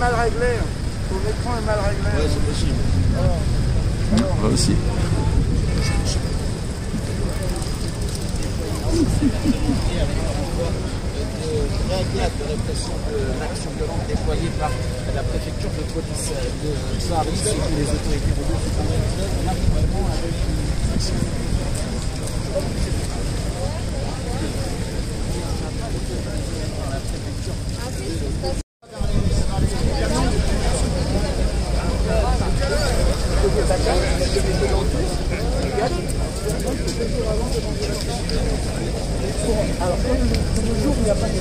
mal réglé. Ton écran est mal réglé. Ouais, c'est possible. Moi aussi. Très grave de répression de l'action violente déployée par la préfecture de police de Paris et les autorités de l'Union avec alors, le jour où il n'y a pas de...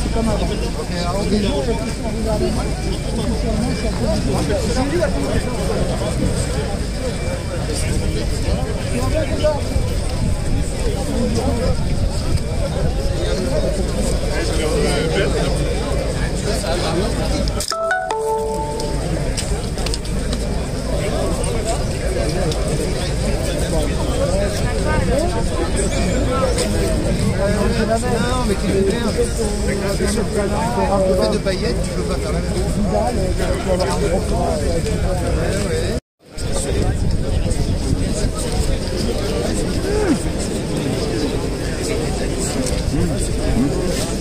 c'est comme avant. Les jours, les plus sont regardés. non, mais tu veux bien. En fait de paillettes, tu peux pas faire la même chose.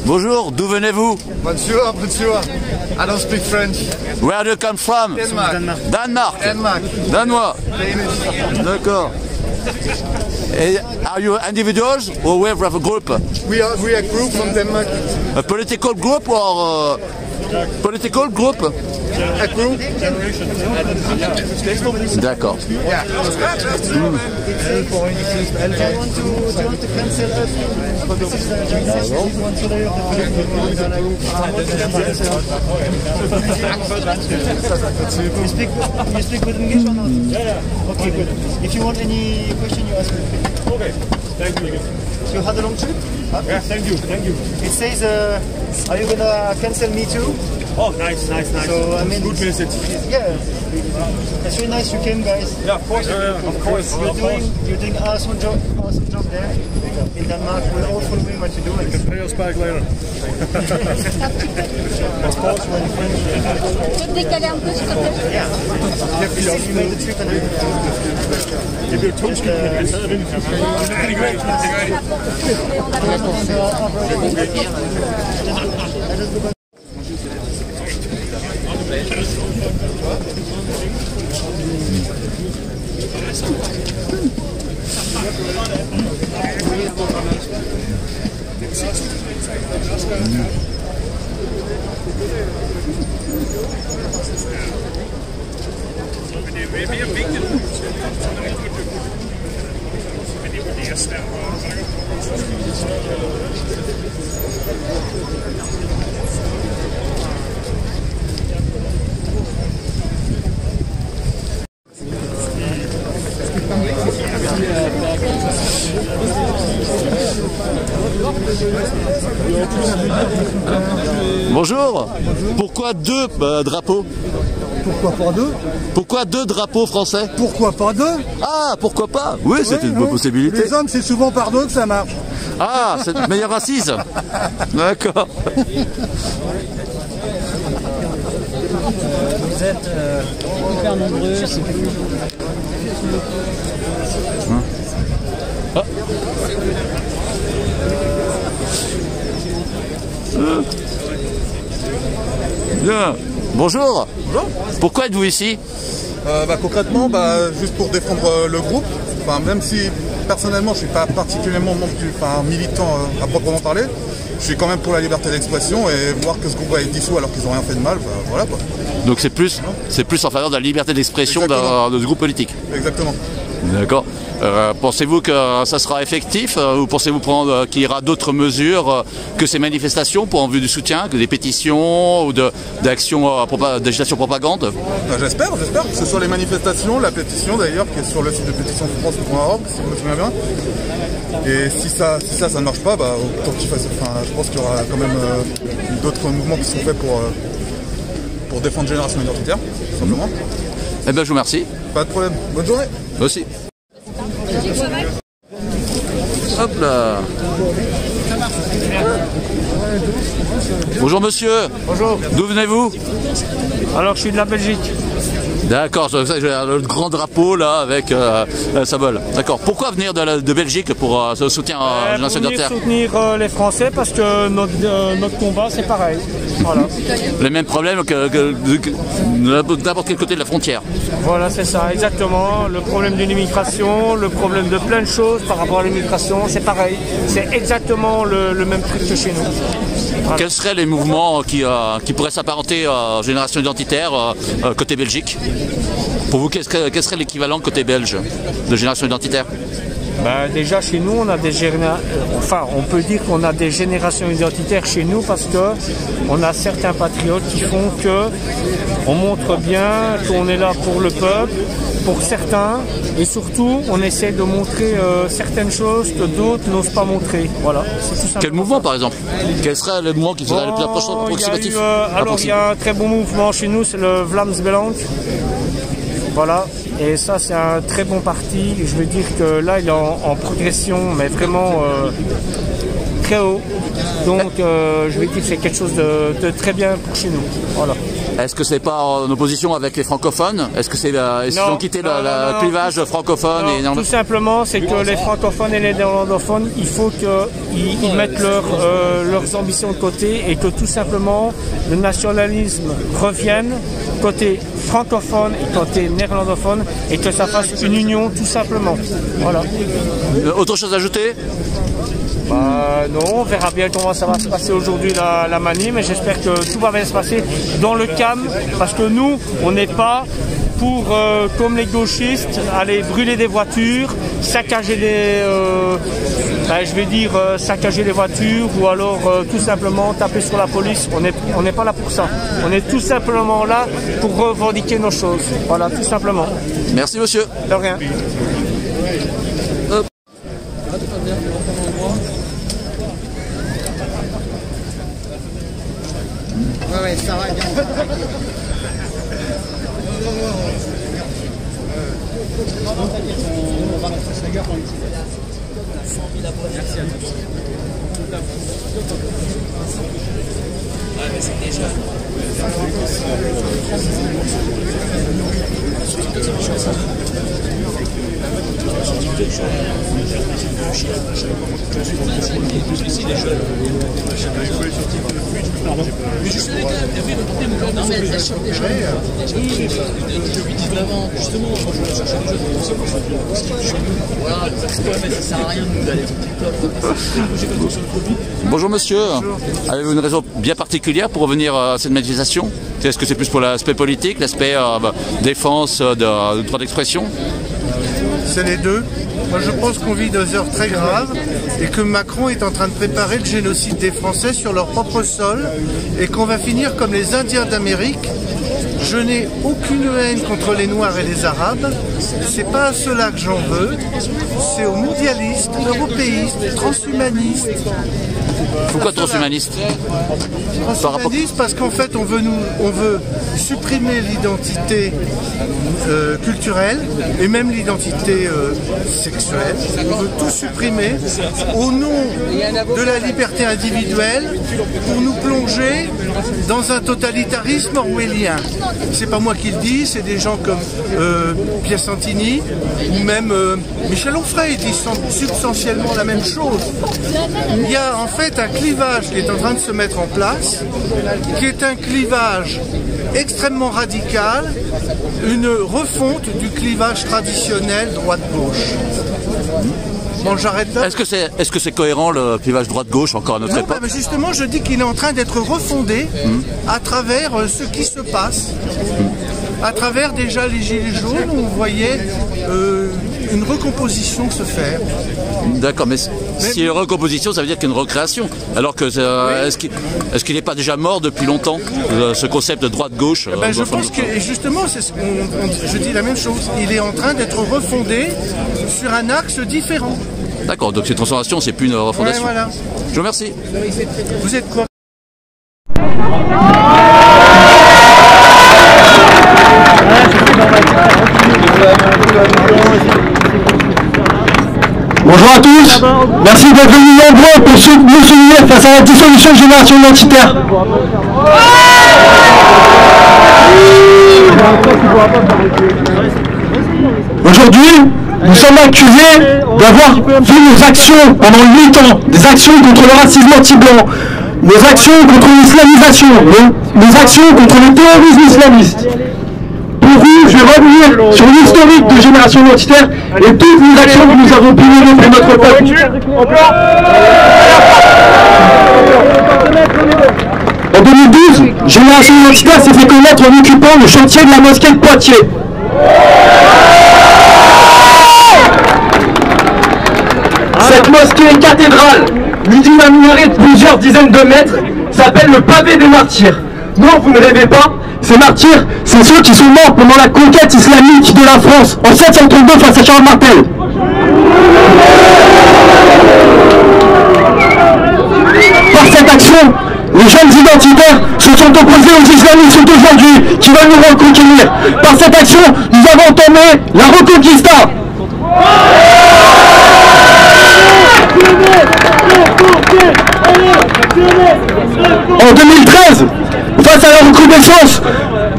Bonjour, d'où venez-vous? Bonjour, bonjour. I don't speak French. Where do you come from? Denmark. Danemark. Denmark. Danois. Danish. D'accord. Et are you individuals or we have a group? We are a group from Denmark. A political group or political group? A group. D'accord. Yeah. You speak good English or not? Yeah. Okay, good. If you want any question, you ask me. Okay, thank you. You had a long trip? Yeah, thank you. It says, are you gonna cancel me too? Oh, nice. So, I mean, Good message. Yeah. It's really nice you came, guys. Yeah, of course. Of course. You're doing awesome job there in Denmark. We're all following what you're doing. Pay us back later. Of course, when friends. Tu peux décaler un peu, s'il te plaît? Yeah. You made the trip and everything. Det bliver tungt, jeg sad og ventede. Bonjour. Pourquoi deux drapeaux? Pourquoi pas deux? Pourquoi deux drapeaux français? Pourquoi pas deux? Ah, pourquoi pas? Oui, c'est une bonne possibilité. Les hommes, c'est souvent par deux que ça marche. Ah, c'est meilleur assise. D'accord. Vous êtes hyper nombreux, c'est cool. Ah. Bien. Bonjour. Bonjour. Pourquoi êtes-vous ici? Concrètement, juste pour défendre le groupe. Enfin, même si personnellement, je suis pas particulièrement militant à proprement parler, je suis quand même pour la liberté d'expression et voir que ce groupe va être dissous alors qu'ils n'ont rien fait de mal, voilà quoi. Donc c'est plus en faveur de la liberté d'expression de ce groupe politique. Exactement. D'accord. Pensez-vous que ça sera effectif ou pensez-vous qu'il y aura d'autres mesures que ces manifestations pour en vue du soutien, que des pétitions ou d'actions d'agitation propagande? J'espère que ce soit les manifestations, la pétition d'ailleurs qui est sur le site de pétitionfrance.org si je me souviens bien. Et si ça ne marche pas, autant qu'il fasse, je pense qu'il y aura quand même d'autres mouvements qui sont faits pour défendre Génération Identitaire, tout simplement. Eh bien je vous remercie. Pas de problème. Bonne journée. Moi aussi. Hop là. Bonjour monsieur. Bonjour. D'où venez-vous? Alors, je suis de la Belgique. D'accord, j'ai le grand drapeau là avec un symbole. D'accord. Pourquoi venir de Belgique pour ce soutien à la Génération Pour venir Identitaire? soutenir les Français parce que notre combat, c'est pareil. Voilà. Les mêmes problèmes que n'importe quel côté de la frontière. Voilà, c'est ça, exactement. Le problème de l'immigration, le problème de plein de choses par rapport à l'immigration, c'est pareil. C'est exactement le même truc que chez nous. Voilà. Quels seraient les mouvements qui pourraient s'apparenter à Génération Identitaire côté Belgique? Pour vous, quel serait l'équivalent côté belge de Génération Identitaire? Ben, déjà chez nous, on a on peut dire qu'on a des générations identitaires chez nous parce que on a certains patriotes qui font que on montre bien qu'on est là pour le peuple, pour certains, et surtout on essaie de montrer certaines choses que d'autres n'osent pas montrer. Voilà, c'est tout simple. Quel mouvement par exemple? Quel serait le mouvement qui serait le plus approximatif? Alors il y a un très bon mouvement chez nous, c'est le Vlaams Belang. Voilà, et ça c'est un très bon parti. Je veux dire que là il est en progression, mais vraiment très haut. Donc je vais dire que c'est quelque chose de très bien pour chez nous. Voilà. Est-ce que c'est pas en opposition avec les francophones? Est-ce que ils ont quitté le clivage francophone et tout simplement, c'est que les francophones et les néerlandophones, il faut qu'ils mettent leurs ambitions de côté et que tout simplement le nationalisme revienne côté francophone et côté néerlandophone et que ça fasse une union tout simplement. Voilà. Autre chose à ajouter? Non, on verra bien comment ça va se passer aujourd'hui la manie, mais j'espère que tout va bien se passer dans le calme, parce que nous, on n'est pas pour, comme les gauchistes, aller brûler des voitures, saccager saccager les voitures ou alors tout simplement taper sur la police. On n'est pas là pour ça. On est tout simplement là pour revendiquer nos choses. Voilà, tout simplement. Merci monsieur. De rien. Ouais, ça va bien. Bonjour monsieur. Avez-vous une raison bien particulière pour revenir à cette manifestation? Est-ce que c'est plus pour l'aspect politique, l'aspect défense du droit d'expression? C'est les deux. Moi je pense qu'on vit des heures très graves et que Macron est en train de préparer le génocide des Français sur leur propre sol et qu'on va finir comme les Indiens d'Amérique. Je n'ai aucune haine contre les Noirs et les Arabes, c'est pas à cela que j'en veux, c'est aux mondialistes, européistes, transhumanistes. Pourquoi transhumaniste? Transhumaniste parce qu'en fait on veut supprimer l'identité culturelle et même l'identité sexuelle. On veut tout supprimer au nom de la liberté individuelle pour nous plonger dans un totalitarisme orwellien. C'est pas moi qui le dis, c'est des gens comme Pierre Santini ou même Michel Onfray disent substantiellement la même chose. Il y a en fait un clivage qui est en train de se mettre en place, qui est un clivage extrêmement radical, une refonte du clivage traditionnel droite-gauche. Bon, j'arrête là. Est-ce que c'est cohérent le clivage droite-gauche encore à notre époque? Mais justement, je dis qu'il est en train d'être refondé à travers ce qui se passe. À travers déjà les Gilets jaunes, où on voyait une recomposition se faire. D'accord, mais si une recomposition, ça veut dire qu'il y a une recréation. Alors que est-ce qu'il n'est pas déjà mort depuis longtemps, ce concept de droite-gauche? Je pense que justement, je dis la même chose. Il est en train d'être refondé sur un axe différent. D'accord, donc cette transformation, c'est plus une refondation. Ouais, voilà. Je vous remercie. Vous êtes quoi? Bonjour à tous, merci d'être venus nombreux pour nous soutenir face à la dissolution de Génération Identitaire. Aujourd'hui, nous sommes accusés d'avoir fait nos actions pendant 8 ans, des actions contre le racisme anti-blanc, nos actions contre l'islamisation, nos actions contre le terrorisme islamiste. Pour vous, je vais revenir sur l'historique de Génération Identitaire et toutes les actions que nous avons pu mener pour notre peuple. En 2012, Génération Identitaire s'est fait connaître en occupant le chantier de la mosquée de Poitiers. Cette mosquée cathédrale, munie d'un minaret de plusieurs dizaines de mètres, s'appelle le pavé des martyrs. Non, vous ne rêvez pas, ces martyrs, c'est ceux qui sont morts pendant la conquête islamique de la France en 732 face à Charles Martel. Par cette action, les jeunes identitaires se sont opposés aux islamistes d'aujourd'hui qui veulent nous reconquérir. Par cette action, nous avons entamé la Reconquista. En 2013, face à la recrudescence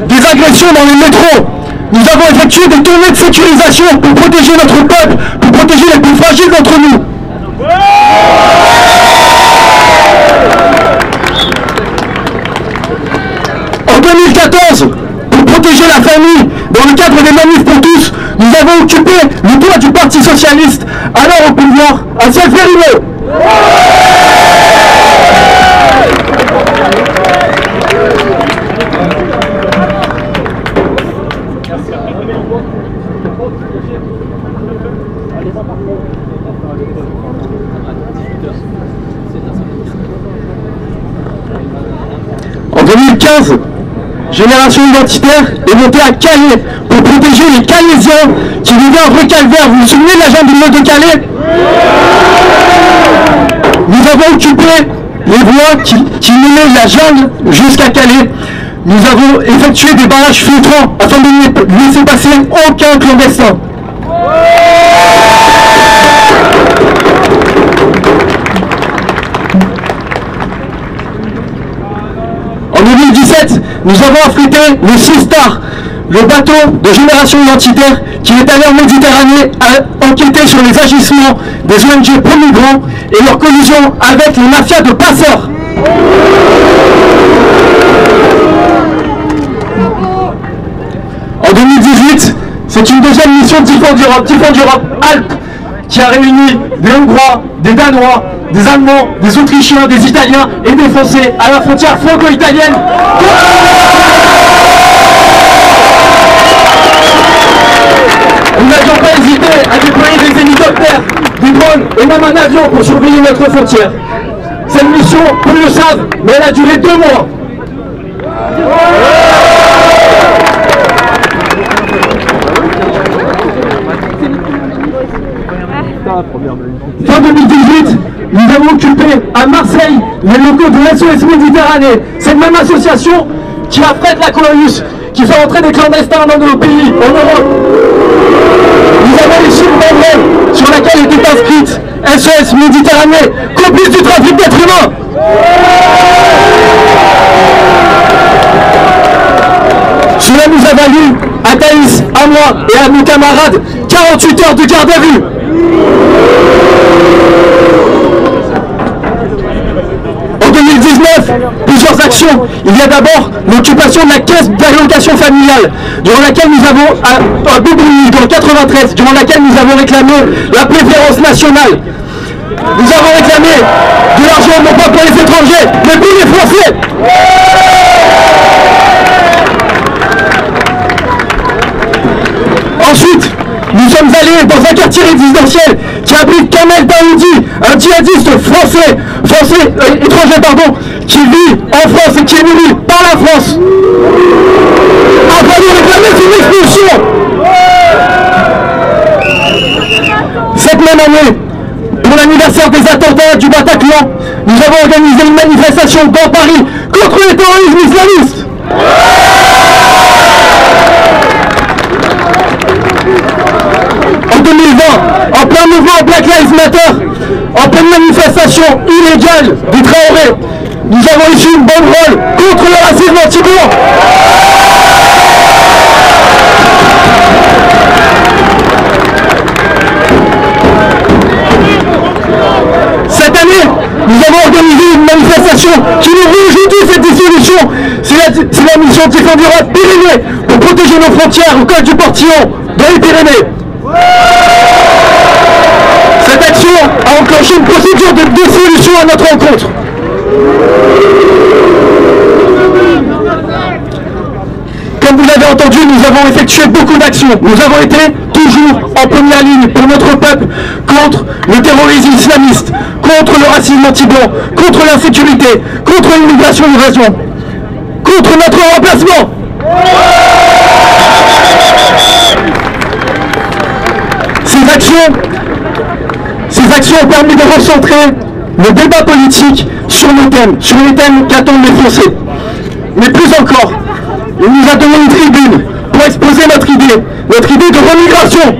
des agressions dans les métros, nous avons effectué des tournées de sécurisation pour protéger notre peuple, pour protéger les plus fragiles d'entre nous. En 2014, pour protéger la famille, dans le cadre des manifs pour tous, nous avons occupé le toit du Parti Socialiste, alors au pouvoir, à Solferino. En 2015, Génération Identitaire est montée à Calais pour protéger les Calaisiens qui vivaient un vrai calvaire. Vous vous souvenez de la jungle de Calais? Nous avons occupé les voies qui menaient la jungle jusqu'à Calais. Nous avons effectué des barrages filtrants afin de ne laisser passer aucun clandestin. En 2017, nous avons affrété le Sea Star, le bateau de Génération Identitaire qui est allé en Méditerranée enquêter sur les agissements des ONG pro-migrants et leur collusion avec les mafias de passeurs. En 2018, c'est une deuxième mission Typhon d'Europe Alpes qui a réuni des Hongrois, des Danois, des Allemands, des Autrichiens, des Italiens et des Français à la frontière franco-italienne. Nous n'avions pas hésité à déployer des hélicoptères, des drones et même un avion pour surveiller notre frontière. Cette mission, peu le savent, mais elle a duré 2 mois. Fin 2018, nous avons occupé à Marseille les locaux de SOS Méditerranée. Cette même association qui affrète la Colonus, qui fait entrer des clandestins dans nos pays, en Europe. Nous avons ici une banderole sur laquelle était inscrite SOS Méditerranée, complice du trafic d'êtres humains. Cela nous a valu, à Thaïs, à moi et à nos camarades, 48 heures de garde à vue. En 2019, plusieurs actions. Il y a d'abord l'occupation de la caisse d'allocation familiale, durant laquelle nous avons, à Bobigny, dans le 93, durant laquelle nous avons réclamé la préférence nationale. Nous avons réclamé de l'argent non pas pour les étrangers, mais pour les Français. Ensuite, nous sommes allés dans un quartier résidentiel qui abrite Kamel Daoudi, un djihadiste français, étranger, qui vit en France et qui est nourri par la France. Après nous réclamer son expulsion. Cette même année, pour l'anniversaire des attentats du Bataclan, nous avons organisé une manifestation dans Paris contre les terrorismes islamistes. En 2020, en plein le mouvement Black Lives Matter, en pleine manifestation illégale du Traoré, nous avons issu une banderole contre le racisme anti-blanc. Cette année, nous avons organisé une manifestation qui nous veut aujourd'hui cette dissolution. C'est la mission Défendre l'Europe Pyrénées pour protéger nos frontières au col du Portillon, dans les Pyrénées. Cette action a enclenché une procédure de dissolution à notre rencontre. Comme vous l'avez entendu, nous avons effectué beaucoup d'actions. Nous avons été toujours en première ligne pour notre peuple contre le terrorisme islamiste, contre le racisme anti-blanc, contre l'insécurité, contre l'immigration et l'évasion, contre notre remplacement. Ces actions ont permis de recentrer le débat politique sur les thèmes qu'attendent les Français. Mais plus encore, il nous a donné une tribune pour exposer notre idée de remigration.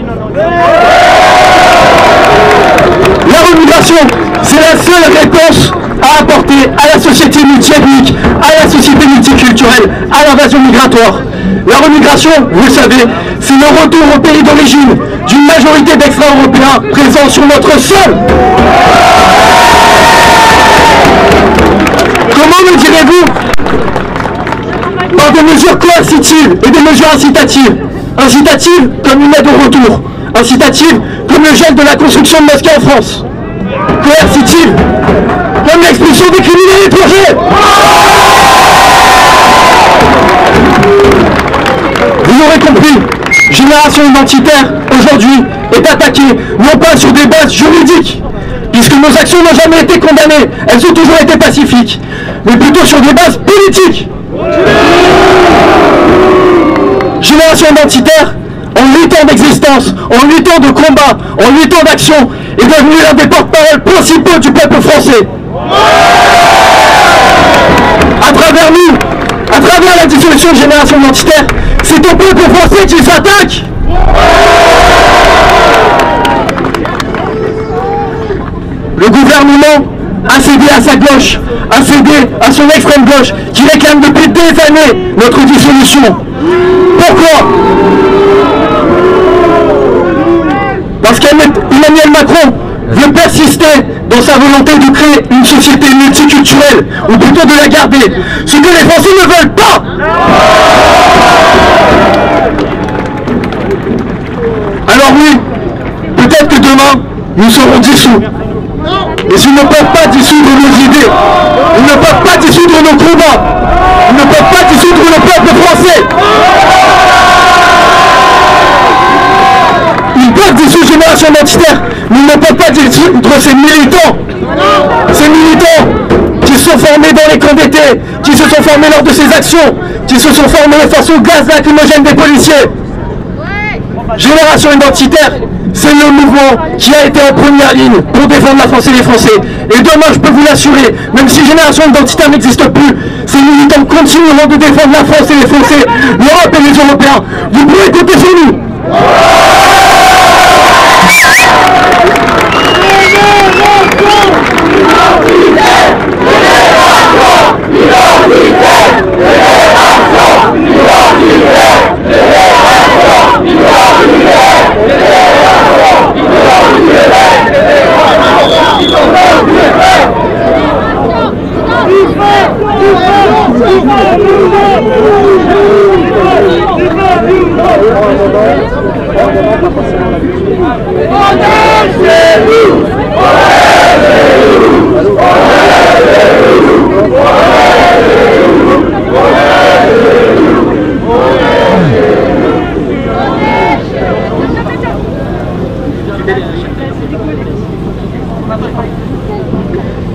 La remigration, c'est la seule réponse à apporter à la société multiethnique, à la société multiculturelle, à l'invasion migratoire. La remigration, vous le savez, c'est le retour au pays d'origine d'une majorité d'extra-européens présents sur notre sol. Comment me direz-vous? Par des mesures coercitives et des mesures incitatives. Incitatives comme une aide au retour. Incitatives comme le gel de la construction de mosquées en France. Coercitives comme l'expulsion des criminels étrangers. Vous l'aurez compris, Génération Identitaire, aujourd'hui, est attaquée, non pas sur des bases juridiques, puisque nos actions n'ont jamais été condamnées, elles ont toujours été pacifiques, mais plutôt sur des bases politiques. Génération Identitaire, en 8 ans d'existence, en 8 ans de combat, en 8 ans d'action, est devenue l'un des porte-parole principaux du peuple français. À travers nous, à travers la dissolution de Génération Identitaire, c'est au peuple français qui s'attaque. Le gouvernement a cédé à sa gauche, a cédé à son extrême gauche, qui réclame depuis des années notre dissolution. Pourquoi? Parce qu'Emmanuel Macron veut persister dans sa volonté de créer une société multiculturelle, ou plutôt de la garder, ce que les Français ne veulent pas. Alors oui, peut-être que demain, nous serons dissous. Mais ils ne peuvent pas dissoudre nos idées, ils ne peuvent pas dissoudre nos combats, ils ne peuvent pas dissoudre le peuple français. Ils peuvent dissoudre Génération Identitaire, mais ils ne peuvent pas dissoudre ces militants qui se sont formés dans les camps d'été, qui se sont formés lors de ces actions, qui se sont formés face au gaz lacrymogène des policiers. Génération Identitaire, c'est le mouvement qui a été en première ligne pour défendre la France et les Français. Et demain, je peux vous l'assurer, même si Génération Identitaire n'existe plus, ces militants continueront de défendre la France et les Français, l'Europe et les Européens. Vous pouvez compter sur nous.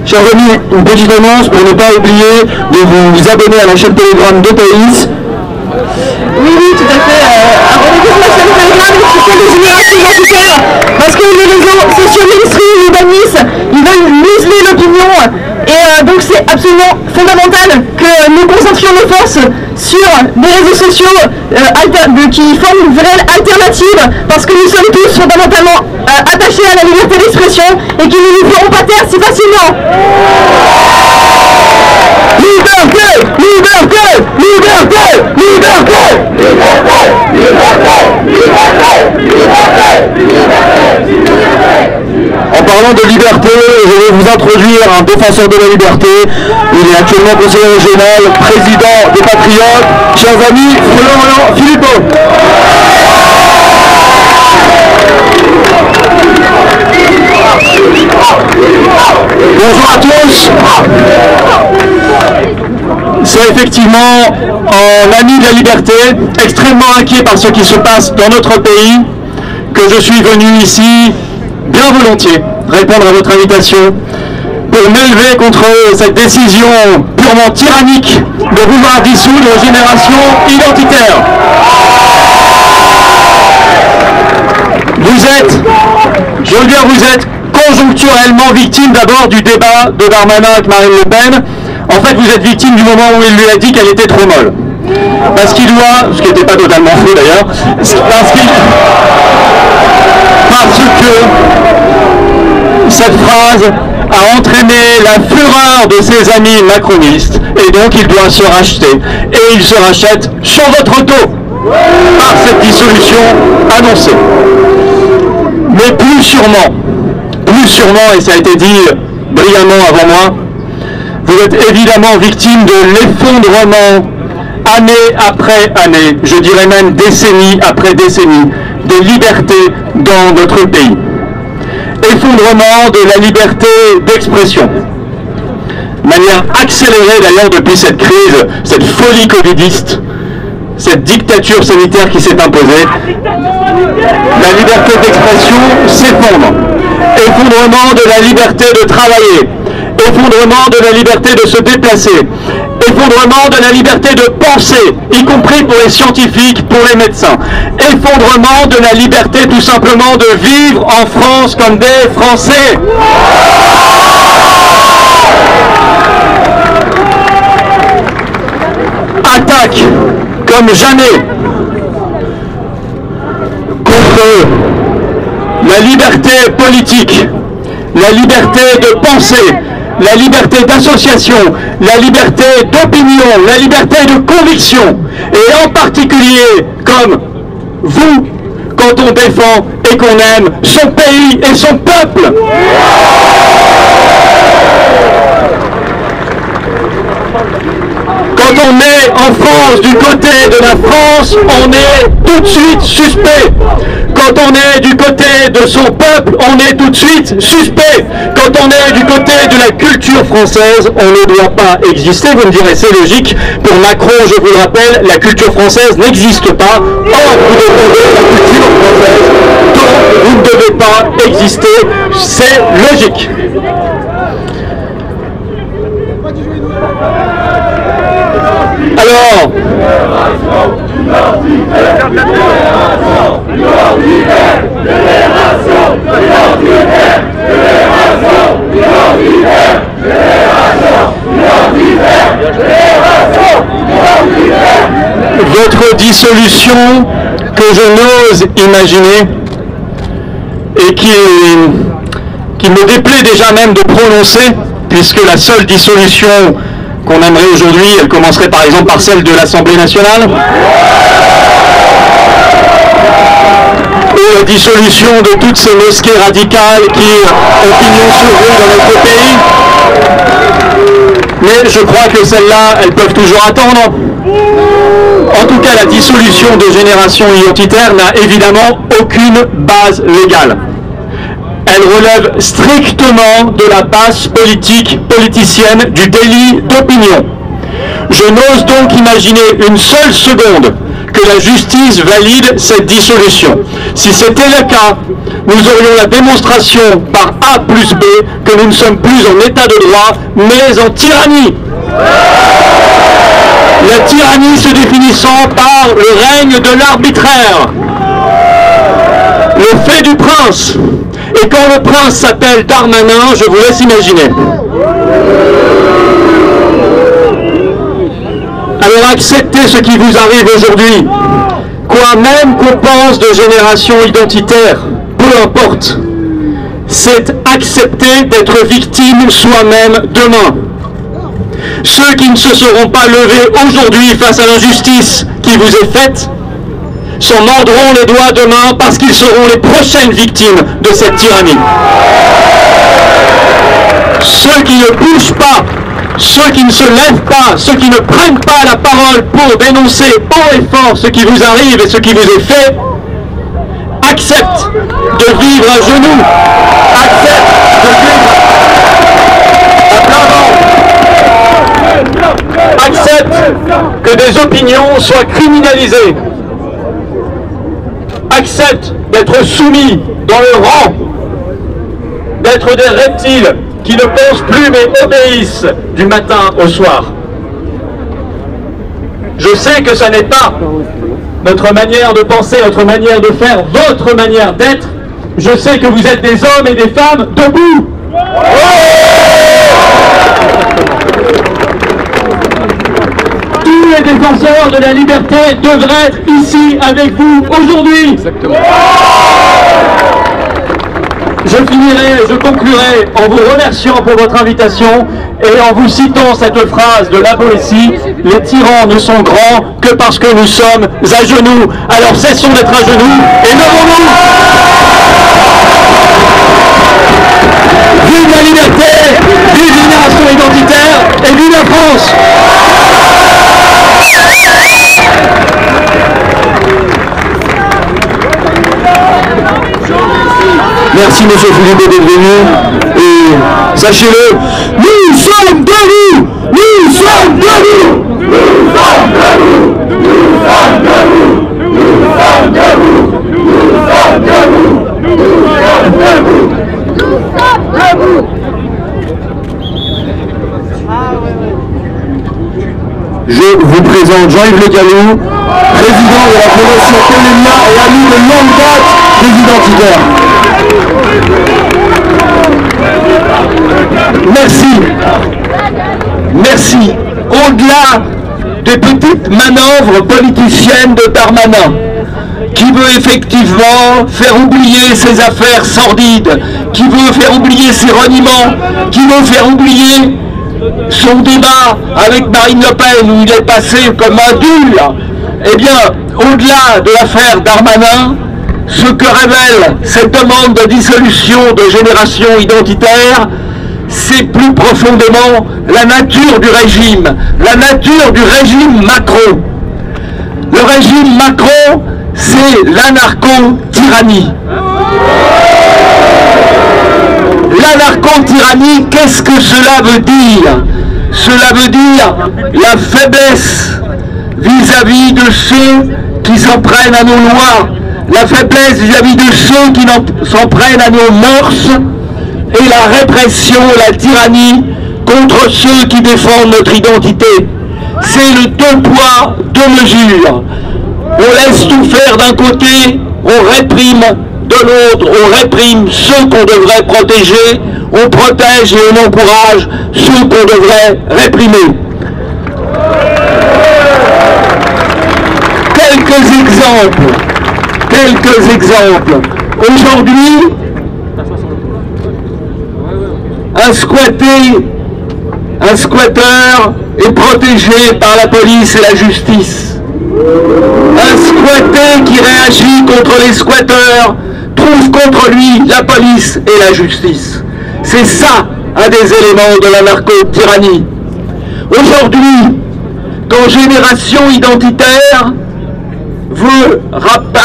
Chers amis, une petite annonce pour ne pas oublier de vous abonner à la chaîne Telegram de Thaïs. Oui, tout à fait. Abonnez-vous à la chaîne Telegram officielle de Génération Identitaire, parce que les réseaux sociaux mainstream ils bannissent, ils veulent museler l'opinion Et donc c'est absolument fondamental que nous concentrions nos forces sur des réseaux sociaux qui forment une vraie alternative, parce que nous sommes tous fondamentalement attachés à la liberté d'expression et qui ne nous feront pas taire si facilement. Liberté, liberté, liberté, liberté, liberté, liberté, liberté. En parlant de liberté, je vais vous introduire un défenseur de la liberté. Il est actuellement conseiller régional, président des Patriotes, chers amis, Florian Philippot. Bonjour à tous. C'est effectivement en ami de la liberté, extrêmement inquiet par ce qui se passe dans notre pays, que je suis venu ici bien volontiers répondre à votre invitation pour m'élever contre cette décision purement tyrannique de vouloir dissoudre Génération Identitaire. Vous êtes, je veux dire, vous êtes conjoncturellement victime d'abord du débat de Darmanin avec Marine Le Pen. En fait, vous êtes victime du moment où il lui a dit qu'elle était trop molle. Parce qu'il doit, ce qui n'était pas totalement faux d'ailleurs, parce que cette phrase a entraîné la fureur de ses amis macronistes, et donc il doit se racheter. Et il se rachète sur votre dos par cette dissolution annoncée. Mais plus sûrement, et ça a été dit brillamment avant moi, vous êtes évidemment victime de l'effondrement, année après année, je dirais même décennie après décennie, des libertés dans notre pays. Effondrement de la liberté d'expression. De manière accélérée d'ailleurs depuis cette crise, cette folie covidiste, cette dictature sanitaire qui s'est imposée, la liberté d'expression s'effondre. Effondrement de la liberté de travailler, effondrement de la liberté de se déplacer, effondrement de la liberté de penser, y compris pour les scientifiques, pour les médecins, effondrement de la liberté tout simplement de vivre en France comme des Français. Attaque comme jamais contre la liberté politique, la liberté de penser, la liberté d'association, la liberté d'opinion, la liberté de conviction, et en particulier comme vous, quand on défend et qu'on aime son pays et son peuple. Quand on est en France, du côté de la France, on est tout de suite suspect. Quand on est du côté de son peuple, on est tout de suite suspect. Quand on est du côté de la culture française, on ne doit pas exister. Vous me direz, c'est logique. Pour Macron, je vous le rappelle, la culture française n'existe pas. Or, vous défendez la culture française, donc vous ne devez pas exister. C'est logique. Alors, votre dissolution que je n'ose imaginer et qui me déplaît déjà même de prononcer, puisque la seule dissolution qu'on aimerait aujourd'hui, elle commencerait par exemple par celle de l'Assemblée nationale, ou la dissolution de toutes ces mosquées radicales qui ont pignon sur rue dans notre pays. Mais je crois que celles-là, elles peuvent toujours attendre. En tout cas, la dissolution de Génération Identitaire n'a évidemment aucune base légale. Elle relève strictement de la base politicienne du délit d'opinion. Je n'ose donc imaginer une seule seconde que la justice valide cette dissolution. Si c'était le cas, nous aurions la démonstration par A plus B que nous ne sommes plus en état de droit, mais en tyrannie. La tyrannie se définissant par le règne de l'arbitraire, le fait du prince. Et quand le prince s'appelle Darmanin, je vous laisse imaginer. Alors acceptez ce qui vous arrive aujourd'hui. Quoi même qu'on pense de génération identitaire, peu importe. C'est accepter d'être victime soi-même demain. Ceux qui ne se seront pas levés aujourd'hui face à l'injustice qui vous est faite s'en mordront les doigts demain parce qu'ils seront les prochaines victimes de cette tyrannie. Ceux qui ne bougent pas, ceux qui ne se lèvent pas, ceux qui ne prennent pas la parole pour dénoncer haut et fort ce qui vous arrive et ce qui vous est fait, acceptent de vivre à genoux, acceptent de vivre à plat ventre, acceptent que des opinions soient criminalisées, acceptent d'être soumis dans le rang, d'être des reptiles qui ne pensent plus mais obéissent du matin au soir. Je sais que ça n'est pas notre manière de penser, notre manière de faire, votre manière d'être. Je sais que vous êtes des hommes et des femmes debout. Tous les défenseurs de la liberté devraient être ici avec vous aujourd'hui. Je finirai, je conclurai en vous remerciant pour votre invitation et en vous citant cette phrase de La Boétie: les tyrans ne sont grands que parce que nous sommes à genoux. Alors cessons d'être à genoux et levons-nous. Vive la liberté, vive Génération Identitaire et vive la France. Merci monsieur Philippe d'être venu et sachez-le, nous sommes debout, nous sommes debout, nous sommes debout, nous sommes debout, nous sommes debout, nous sommes debout, nous sommes debout, nous sommes debout. Je vous présente Jean-Yves Le Gallou, président de la Fondation Pélénia et ami de longue date des identitaires. Merci. Merci. Au-delà des petites manœuvres politiciennes de Darmanin, qui veut effectivement faire oublier ses affaires sordides, qui veut faire oublier ses reniements, qui veut faire oublier son débat avec Marine Le Pen où il est passé comme un dur, eh bien, au-delà de l'affaire Darmanin, ce que révèle cette demande de dissolution de Génération Identitaire, c'est plus profondément la nature du régime Macron. Le régime Macron, c'est l'anarcho-tyrannie. L'anarcho-tyrannie, qu'est-ce que cela veut dire? Cela veut dire la faiblesse vis-à-vis de ceux qui s'en prennent à nos lois, la faiblesse vis-à-vis de ceux qui s'en prennent à nos mœurs, et la répression, la tyrannie contre ceux qui défendent notre identité. C'est le deux poids, deux mesures. On laisse tout faire d'un côté, on réprime de l'autre, on réprime ceux qu'on devrait protéger, on protège et on encourage ceux qu'on devrait réprimer. Quelques exemples. Aujourd'hui, un squatteur est protégé par la police et la justice. Un squatté qui réagit contre les squatteurs trouve contre lui la police et la justice. C'est ça un des éléments de l'anarcho-tyrannie. Aujourd'hui, quand Génération Identitaire veut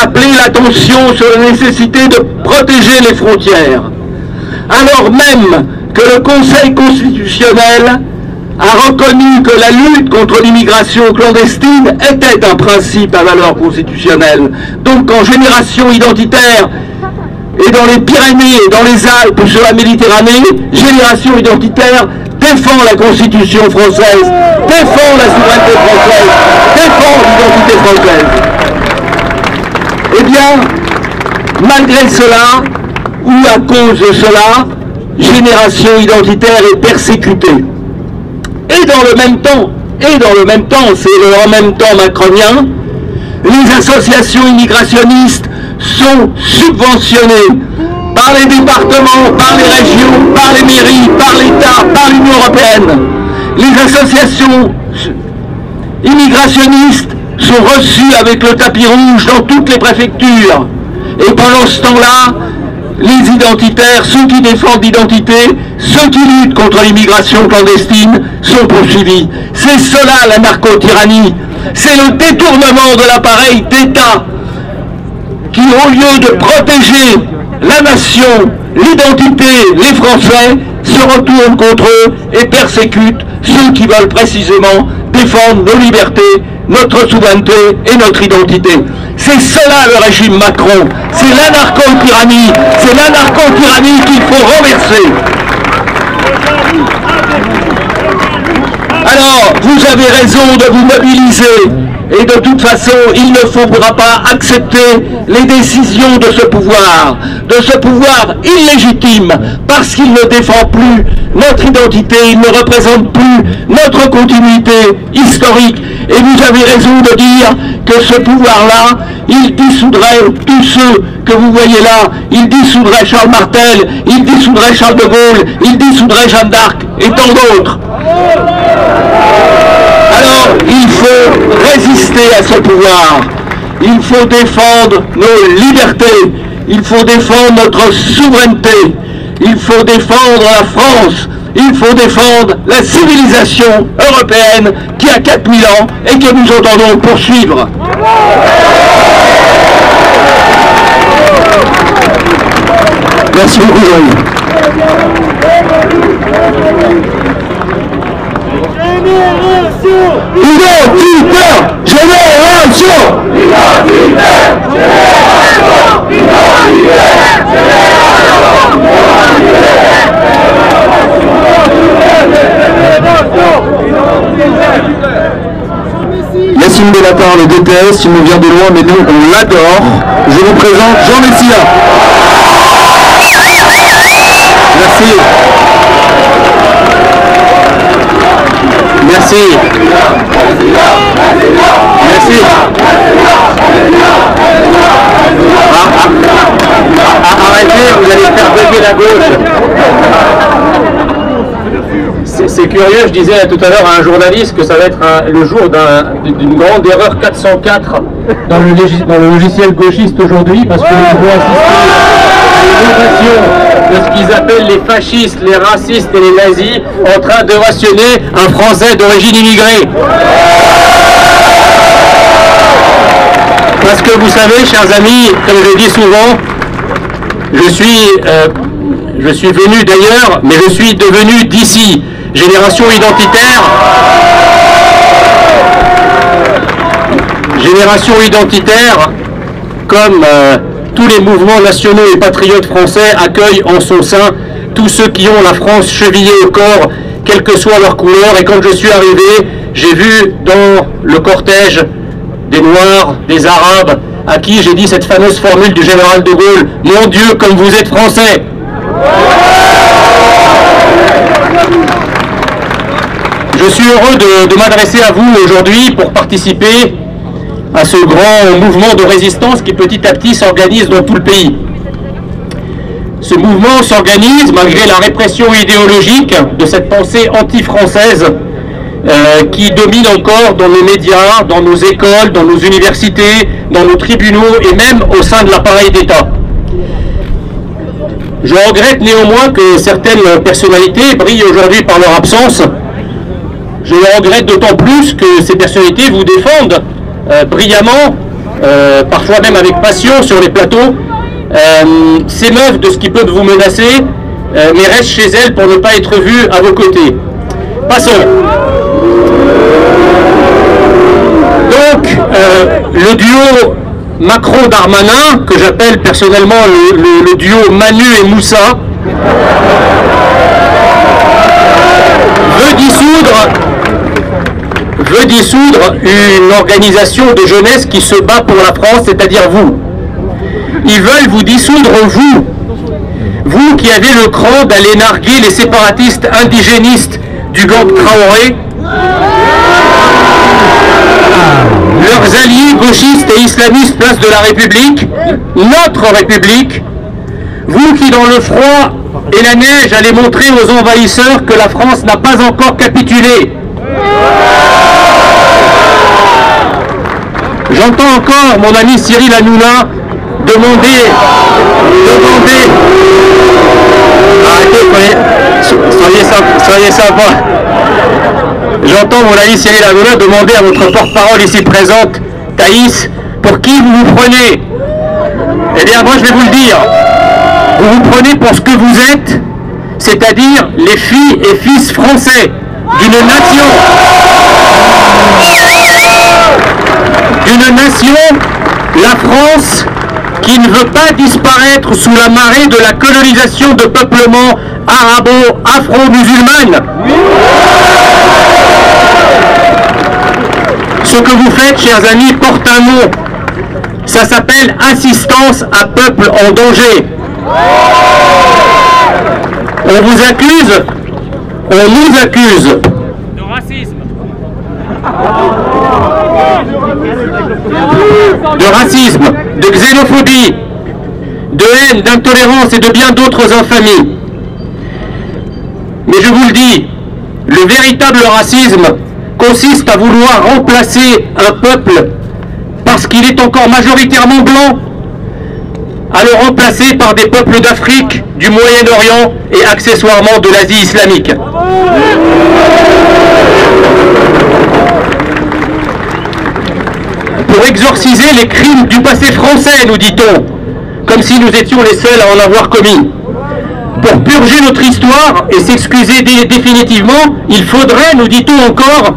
appeler l'attention sur la nécessité de protéger les frontières, alors même que le Conseil constitutionnel a reconnu que la lutte contre l'immigration clandestine était un principe à valeur constitutionnelle. Donc quand Génération Identitaire est dans les Pyrénées et dans les Alpes ou sur la Méditerranée, Génération Identitaire défend la Constitution française, défend la souveraineté française, défend l'identité française. Eh bien, malgré cela, ou à cause de cela, génération identitaire est persécutée. Et dans le même temps, c'est le en même temps macronien, les associations immigrationnistes sont subventionnées par les départements, par les régions, par les mairies, par l'État, par l'Union européenne. Les associations immigrationnistes sont reçues avec le tapis rouge dans toutes les préfectures. Et pendant ce temps-là, les identitaires, ceux qui défendent l'identité, ceux qui luttent contre l'immigration clandestine, sont poursuivis. C'est cela la narco-tyrannie. C'est le détournement de l'appareil d'État qui, au lieu de protéger la nation, l'identité, les Français, se retourne contre eux et persécute ceux qui veulent précisément défendre nos libertés, notre souveraineté et notre identité. C'est cela le régime Macron, c'est l'anarcho-tyrannie, qu'il faut renverser. Alors, vous avez raison de vous mobiliser, et de toute façon, il ne faudra pas accepter les décisions de ce pouvoir illégitime, parce qu'il ne défend plus notre identité, il ne représente plus notre continuité historique. Et vous avez raison de dire que ce pouvoir-là, il dissoudrait tous ceux que vous voyez là, il dissoudrait Charles Martel, il dissoudrait Charles de Gaulle, il dissoudrait Jeanne d'Arc et tant d'autres. Alors, il faut résister à ce pouvoir, il faut défendre nos libertés, il faut défendre notre souveraineté, il faut défendre la France, il faut défendre la civilisation européenne qui a 4000 ans et que nous entendons poursuivre. Merci beaucoup, Jean-Yves. Identitaire, génération! Identitaire, Yassine Bellatar, le DPS, il nous vient de loin, mais nous, on l'adore. Je vous présente Jean Messia. Merci. Merci. Merci. Arrêtez, vous allez faire bugger la gauche. C'est curieux, je disais tout à l'heure à un journaliste que ça va être le jour d'une grande erreur 404 dans le logiciel gauchiste aujourd'hui, parce que nous devons assister à l'innovation de ce qu'ils appellent les fascistes, les racistes et les nazis en train de rationner un Français d'origine immigrée. Parce que vous savez, chers amis, comme je dis souvent, je suis venu d'ailleurs, mais je suis devenu d'ici. Génération identitaire, comme tous les mouvements nationaux et patriotes français accueillent en son sein tous ceux qui ont la France chevillée au corps, quelle que soit leur couleur. Et quand je suis arrivé, j'ai vu dans le cortège des Noirs, des Arabes, à qui j'ai dit cette fameuse formule du général de Gaulle, « Mon Dieu, comme vous êtes français !» Je suis heureux de m'adresser à vous aujourd'hui pour participer à ce grand mouvement de résistance qui petit à petit s'organise dans tout le pays. Ce mouvement s'organise malgré la répression idéologique de cette pensée anti-française qui domine encore dans nos médias, dans nos écoles, dans nos universités, dans nos tribunaux et même au sein de l'appareil d'État. Je regrette néanmoins que certaines personnalités brillent aujourd'hui par leur absence. Je le regrette d'autant plus que ces personnalités vous défendent brillamment, parfois même avec passion sur les plateaux, s'émeuvent de ce qui peut vous menacer, mais restent chez elles pour ne pas être vues à vos côtés. Passons. Donc, le duo Macron-Darmanin, que j'appelle personnellement le duo Manu et Moussa, veut dissoudre une organisation de jeunesse qui se bat pour la France, c'est-à-dire vous. Ils veulent vous dissoudre, vous. vous qui avez le cran d'aller narguer les séparatistes indigénistes du gang Traoré, leurs alliés gauchistes et islamistes place de la République, notre République, vous qui dans le froid et la neige allez montrer aux envahisseurs que la France n'a pas encore capitulé. J'entends encore mon ami Cyril Hanouna demander, arrêtez, soyez sympa. J'entends mon ami Cyril Hanouna demander à votre porte-parole ici présente, Thaïs, pour qui vous vous prenez? Eh bien moi je vais vous le dire, vous vous prenez pour ce que vous êtes, c'est-à-dire les filles et fils français d'une nation, la France, qui ne veut pas disparaître sous la marée de la colonisation de peuplement arabo-afro-musulmane. Ce que vous faites, chers amis, porte un nom. Ça s'appelle assistance à peuple en danger. On vous accuse, on nous accuse de racisme, de xénophobie, de haine, d'intolérance et de bien d'autres infamies. Mais je vous le dis, le véritable racisme consiste à vouloir remplacer un peuple parce qu'il est encore majoritairement blanc, à le remplacer par des peuples d'Afrique, du Moyen-Orient et accessoirement de l'Asie islamique. Pour exorciser les crimes du passé français, nous dit-on, comme si nous étions les seuls à en avoir commis. Pour purger notre histoire et s'excuser définitivement, il faudrait, nous dit-on encore,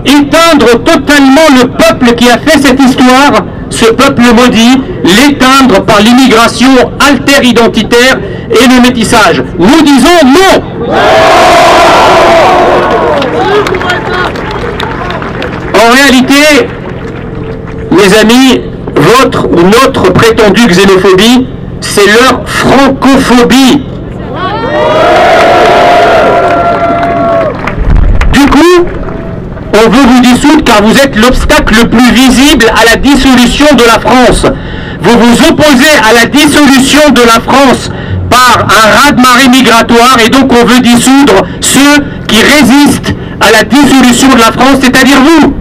éteindre totalement le peuple qui a fait cette histoire, ce peuple maudit, l'éteindre par l'immigration alter-identitaire et le métissage. Nous disons non! En réalité, mes amis, votre ou notre prétendue xénophobie, c'est leur francophobie. Du coup, on veut vous dissoudre car vous êtes l'obstacle le plus visible à la dissolution de la France. Vous vous opposez à la dissolution de la France par un raz-de-marée migratoire et donc on veut dissoudre ceux qui résistent à la dissolution de la France, c'est-à-dire vous.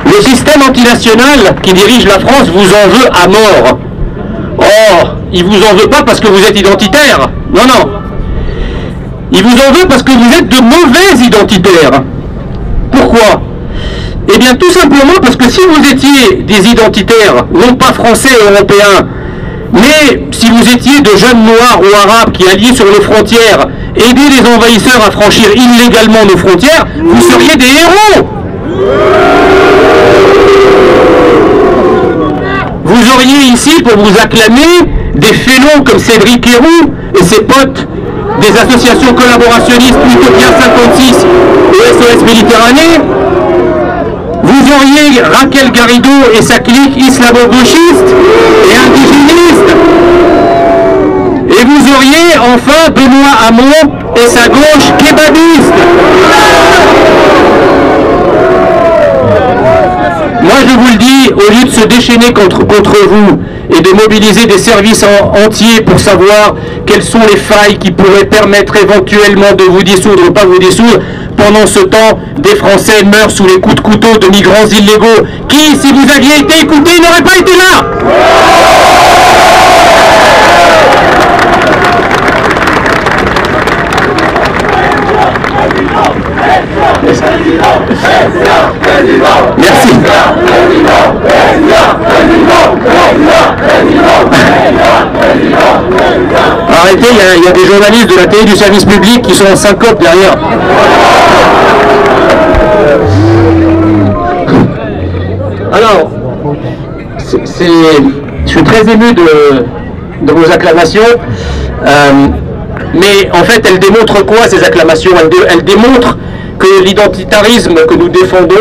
Le système antinational qui dirige la France vous en veut à mort. Oh, il vous en veut pas parce que vous êtes identitaire. Non, non. Il vous en veut parce que vous êtes de mauvais identitaires. Pourquoi? Eh bien tout simplement parce que si vous étiez des identitaires, non pas français et européens, mais si vous étiez de jeunes noirs ou arabes qui alliés sur nos frontières, aider les envahisseurs à franchir illégalement nos frontières, vous seriez des héros. Vous auriez ici pour vous acclamer des félons comme Cédric Héroux et ses potes des associations collaborationnistes Utopia 56 et SOS Méditerranée. Vous auriez Raquel Garrido et sa clique islamo-gauchiste et indigéniste. Et vous auriez enfin Benoît Hamon et sa gauche kebabiste. Moi je vous le dis, au lieu de se déchaîner contre vous et de mobiliser des services entiers pour savoir quelles sont les failles qui pourraient permettre éventuellement de vous dissoudre ou pas vous dissoudre, pendant ce temps, des Français meurent sous les coups de couteau de migrants illégaux qui, si vous aviez été écoutés, n'auraient pas été là. Merci. Arrêtez, il y a des journalistes de la télé du service public qui sont en syncope derrière. Alors, je suis très ému de vos acclamations, mais en fait, elles démontrent quoi ces acclamations? Elles démontrent que l'identitarisme que nous défendons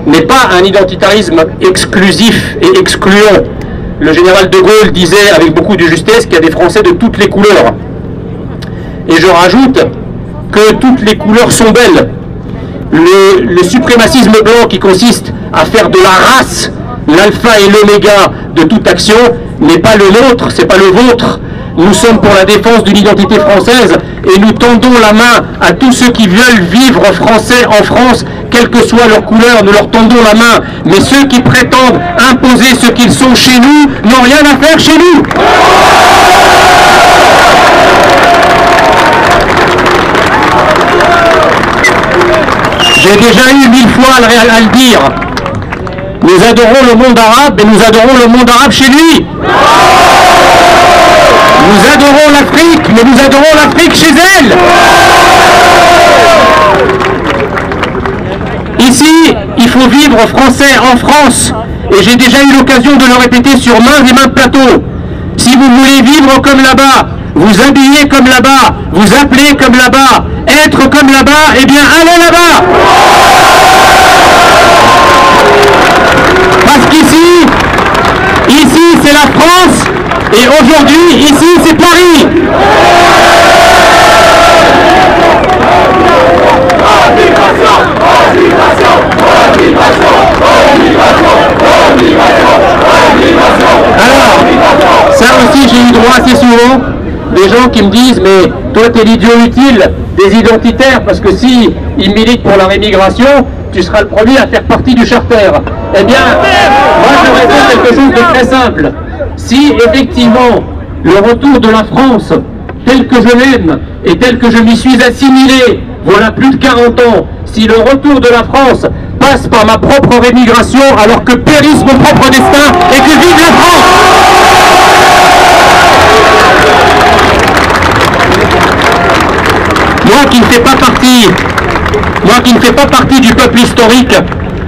n'est pas un identitarisme exclusif et excluant. le général de Gaulle disait avec beaucoup de justesse qu'il y a des Français de toutes les couleurs. Et je rajoute que toutes les couleurs sont belles. Le suprémacisme blanc qui consiste à faire de la race l'alpha et l'oméga de toute action n'est pas le nôtre, c'est pas le vôtre. Nous sommes pour la défense d'une identité française et nous tendons la main à tous ceux qui veulent vivre français en France, quelle que soit leur couleur, nous leur tendons la main. Mais ceux qui prétendent imposer ce qu'ils sont chez nous n'ont rien à faire chez nous. J'ai déjà eu 1000 fois à le dire. Nous adorons le monde arabe, mais nous adorons le monde arabe chez lui. Nous adorons l'Afrique, mais nous adorons l'Afrique chez elle. Ici, il faut vivre français en France. Et j'ai déjà eu l'occasion de le répéter sur maints et maints plateaux. Si vous voulez vivre comme là-bas, vous habiller comme là-bas, vous appeler comme là-bas, être comme là-bas, eh bien allez là-bas. Parce qu'ici, c'est la France, et aujourd'hui, ici c'est Paris. Alors, ça aussi j'ai eu droit assez souvent, des gens qui me disent, mais toi t'es l'idiot utile des identitaires, parce que si ils militent pour la rémigration, tu seras le premier à faire partie du charter. Eh bien, moi je réponds quelque chose de très simple. Si effectivement le retour de la France, tel que je l'aime et tel que je m'y suis assimilé, voilà plus de 40 ans, si le retour de la France passe par ma propre rémigration, alors que périsse mon propre destin et que vive la France! Moi qui ne fais pas partie du peuple historique,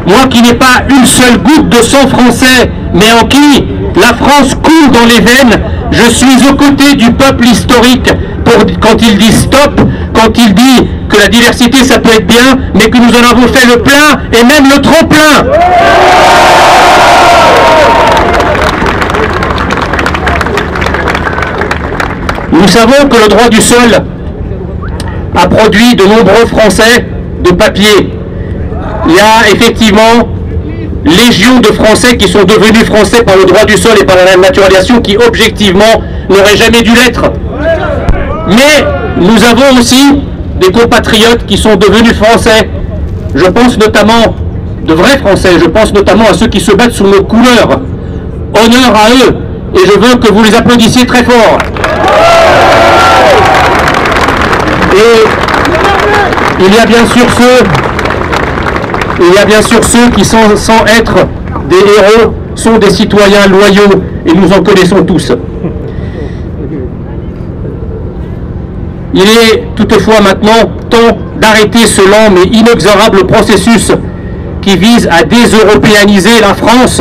moi qui n'ai pas une seule goutte de sang français, mais en qui la France coule dans les veines, je suis aux côtés du peuple historique quand il dit stop, quand il dit que la diversité ça peut être bien, mais que nous en avons fait le plein et même le trop plein. Nous savons que le droit du sol a produit de nombreux Français de papier. Il y a effectivement légion de Français qui sont devenus Français par le droit du sol et par la naturalisation qui objectivement n'auraient jamais dû l'être. Mais nous avons aussi des compatriotes qui sont devenus Français. Je pense notamment de vrais Français, je pense notamment à ceux qui se battent sous nos couleurs. Honneur à eux, et je veux que vous les applaudissiez très fort. Et il y a bien sûr ceux qui, sans être des héros, sont des citoyens loyaux, et nous en connaissons tous. Il est toutefois maintenant temps d'arrêter ce lent mais inexorable processus qui vise à déseuropéaniser la France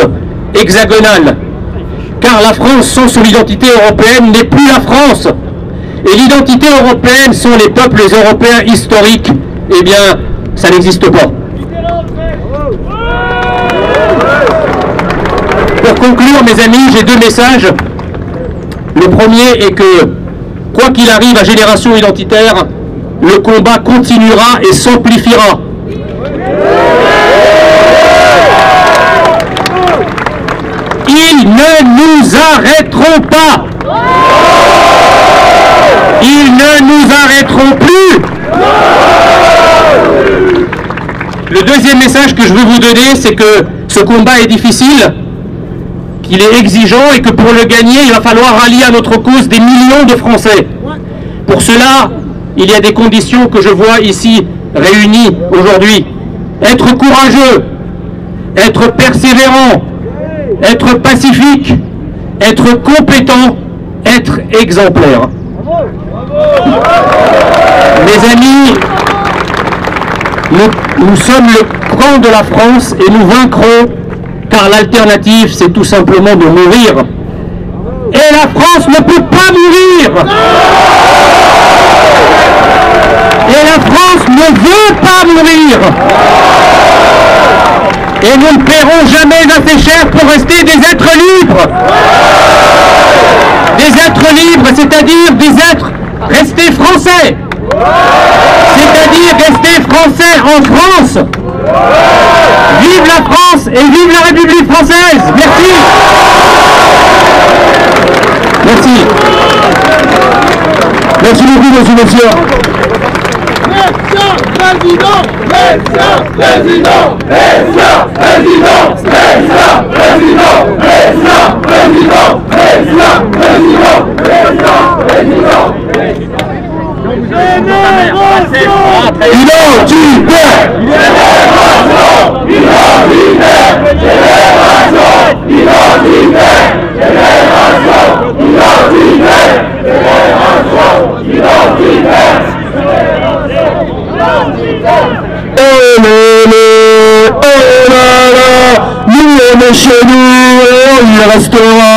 hexagonale. Car la France sans son identité européenne n'est plus la France. Et l'identité européenne sont les peuples européens historiques. Eh bien, ça n'existe pas. Pour conclure, mes amis, j'ai deux messages. Le premier est que, quoi qu'il arrive à Génération Identitaire, le combat continuera et s'amplifiera. Ils ne nous arrêteront pas. Ils ne nous arrêteront plus. Le deuxième message que je veux vous donner, c'est que ce combat est difficile, qu'il est exigeant et que pour le gagner, il va falloir rallier à notre cause des millions de Français. Pour cela, il y a des conditions que je vois ici réunies aujourd'hui. Être courageux, être persévérant, être pacifique, être compétent, être exemplaire. Mes amis, nous sommes le camp de la France et nous vaincrons, car l'alternative c'est tout simplement de mourir. Et la France ne peut pas mourir. Et la France ne veut pas mourir. Et nous ne paierons jamais assez cher pour rester des êtres libres. Des êtres libres, c'est-à-dire des êtres restés français. C'est-à-dire rester français en France. Vive la France et vive la République française. Merci. Merci. Merci beaucoup, monsieur, monsieur. Président, président, président, président, président, président, président, président, président, président, président, président, président. Identitaire, génération, identitaire, génération, identitaire, génération, identitaire, génération, identitaire. Oh là là, nous on est chez nous, il restera.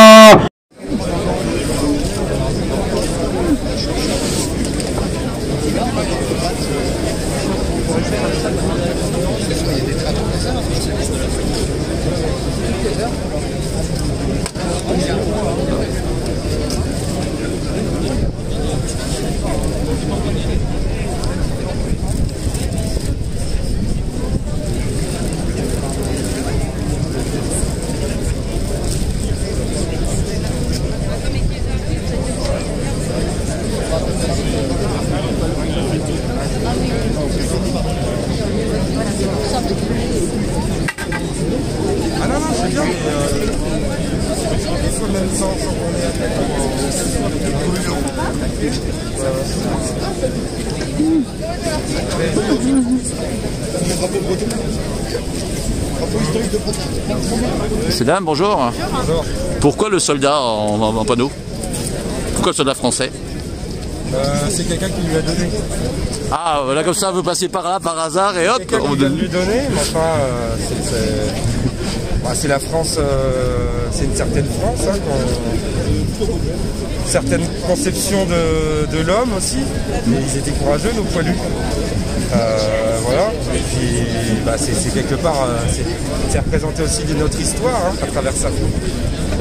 Ces dames, bonjour. Bonjour. Pourquoi le soldat en panneau? Pourquoi le soldat français? C'est quelqu'un qui lui a donné. Ah, voilà, comme ça, vous passez par là, par hasard, et hop Quelqu'un qui vient de lui donner, mais enfin, c'est la France, c'est une certaine France, hein, certaines conceptions de l'homme aussi, mais ils étaient courageux, nos poilus. Voilà, et puis c'est quelque part, c'est représenté aussi de notre histoire hein, à travers ça.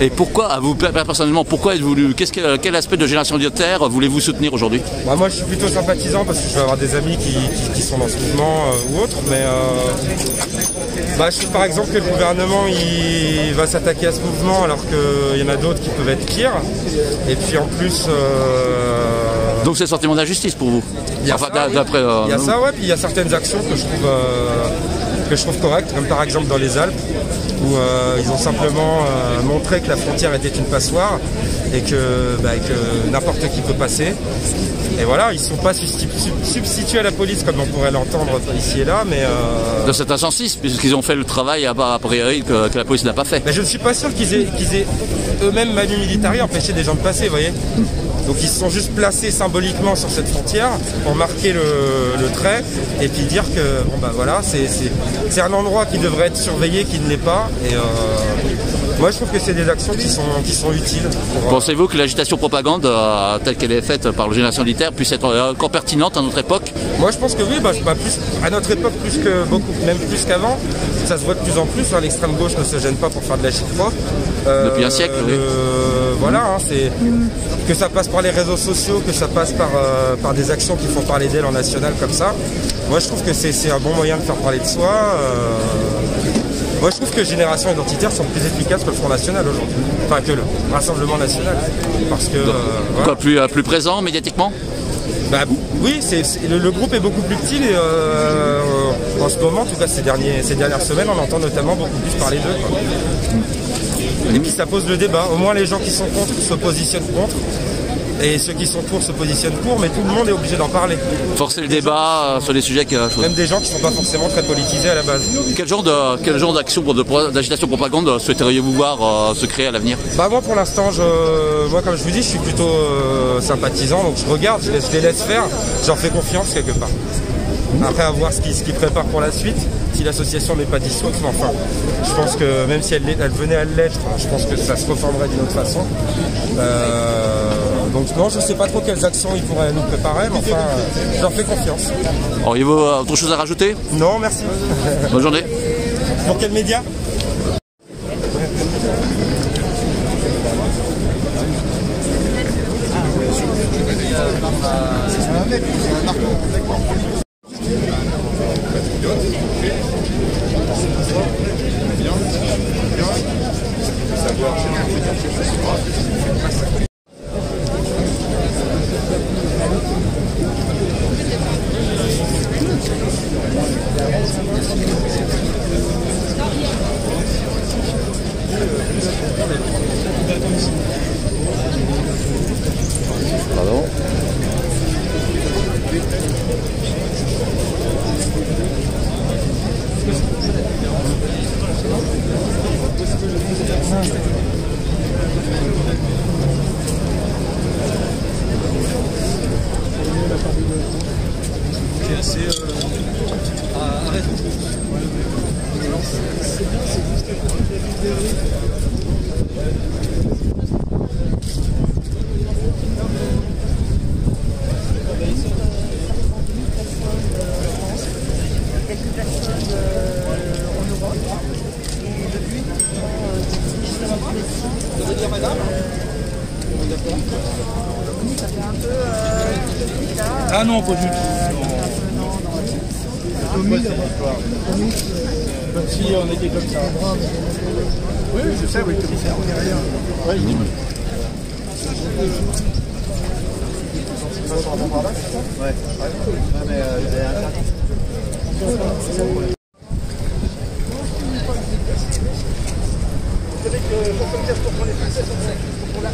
Et pourquoi, à vous personnellement, pourquoi êtes-vous, quel aspect de Génération Identitaire voulez-vous soutenir aujourd'hui? Moi je suis plutôt sympathisant parce que je vais avoir des amis qui sont dans ce mouvement ou autre, mais je trouve par exemple que le gouvernement il va s'attaquer à ce mouvement alors qu'il y en a d'autres qui peuvent être pires, et puis en plus... Donc c'est le sentiment d'injustice pour vous? Il y a ça, ouais, puis il y a certaines actions que je trouve correctes, comme par exemple dans les Alpes, où ils ont simplement montré que la frontière était une passoire et que n'importe qui peut passer. Et voilà, ils ne sont pas substitués à la police comme on pourrait l'entendre ici et là, mais... C'est insensé, puisqu'ils ont fait le travail a priori que la police n'a pas fait. Mais je ne suis pas sûr qu'ils aient eux-mêmes manu militari empêché des gens de passer, vous voyez. Donc ils se sont juste placés symboliquement sur cette frontière pour marquer le trait et puis dire que bon voilà, c'est un endroit qui devrait être surveillé, qui ne l'est pas. Et moi je trouve que c'est des actions qui sont utiles. Pensez-vous que l'agitation propagande telle qu'elle est faite par le Génération Identitaire puisse être encore pertinente à notre époque? Moi je pense que oui, plus, à notre époque plus que beaucoup, même plus qu'avant. Ça se voit de plus en plus, hein, l'extrême gauche ne se gêne pas pour faire de la shit-propre. Depuis un siècle, oui. Voilà, hein, que ça passe par les réseaux sociaux, que ça passe par des actions qui font parler d'elle en national comme ça. Moi je trouve que c'est un bon moyen de faire parler de soi. Moi je trouve que Génération Identitaire sont plus efficaces que le Front National aujourd'hui. Enfin que le Rassemblement National. Parce que... Quoi, plus présent médiatiquement? Oui, le groupe est beaucoup plus petit et en ce moment, en tout cas ces dernières semaines, on entend notamment beaucoup plus parler d'eux. Et puis ça pose le débat. Au moins les gens qui sont contre se positionnent contre. Et ceux qui sont pour se positionnent pour, mais tout le monde est obligé d'en parler. Forcer le débat sur des sujets même des gens qui ne sont pas forcément très politisés à la base. Quel genre d'action, d'agitation propagande souhaiteriez-vous voir se créer à l'avenir? Moi pour l'instant, moi comme je vous dis, je suis plutôt sympathisant, donc je regarde, je les laisse faire, j'en fais confiance quelque part. Après à voir ce qu'ils préparent pour la suite, si l'association n'est pas dissoute, mais enfin, je pense que même si elle venait à l'être, je pense que ça se reformerait d'une autre façon. Donc non, je ne sais pas trop quelles actions ils pourraient nous préparer, mais enfin, je leur fais confiance. Auriez-vous autre chose à rajouter? Non, merci. Bonne journée. Pour quel média? Pardon. Ah non, pas du tout. Si on était comme ça. Oui, je sais, oui, commissaire, on est rien. Ouais, il dit. Ouais, mais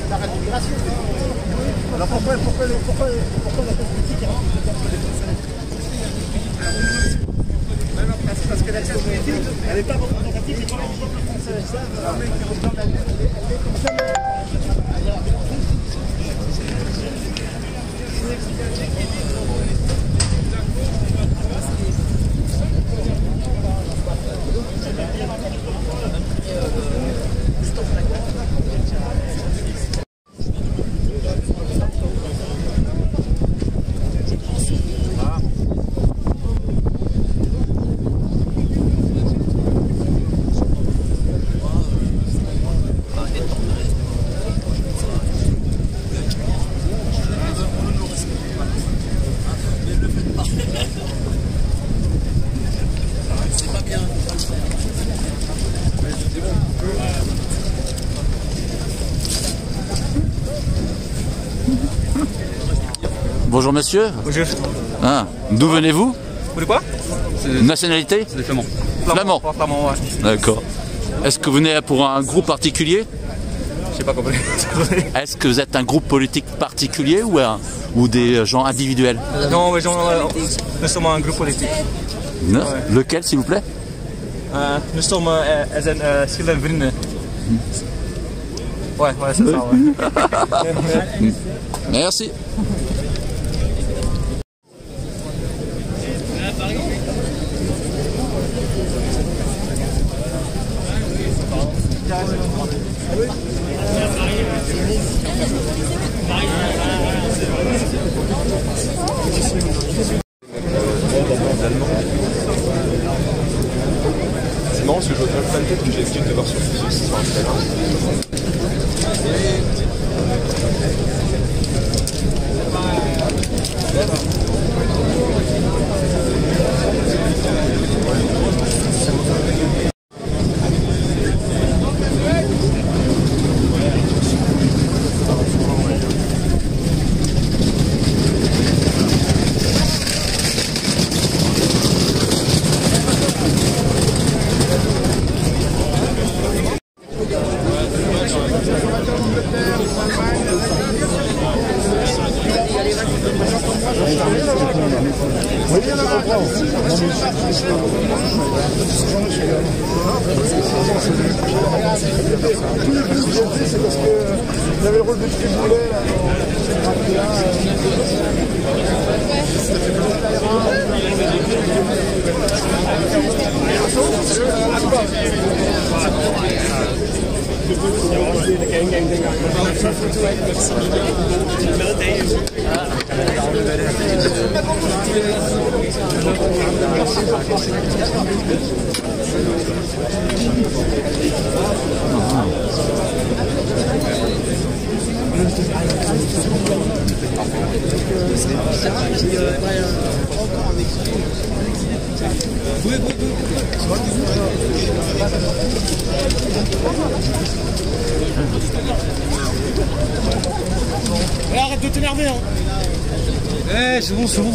la récupération. Alors pourquoi la politique parce que la classe politique, elle n'est pas représentative, c'est pas la musique française. Ça, un mec qui reprend elle est comme ça. Bonjour monsieur. Bonjour. Ah, d'où venez-vous? Vous de quoi? Nationalité? C'est des Flamands. Flamand. Flamand, ouais. D'accord. Est-ce que vous venez pour un groupe particulier? Je sais pas compris. Est-ce que vous êtes un groupe politique particulier ou des gens individuels? Non, mais nous sommes un groupe politique. Non. Ouais. Lequel, s'il vous plaît? Nous sommes Sylvain Vrienden. Ouais, c'est ça, ouais. Merci. C'est marrant parce que je vois plein de têtes que j'ai l'habitude de voir sur Instagram. C'est parce que vous avez le rôle de triboulet là. Arrête de t'énerver, hein. Eh, c'est bon, c'est bon.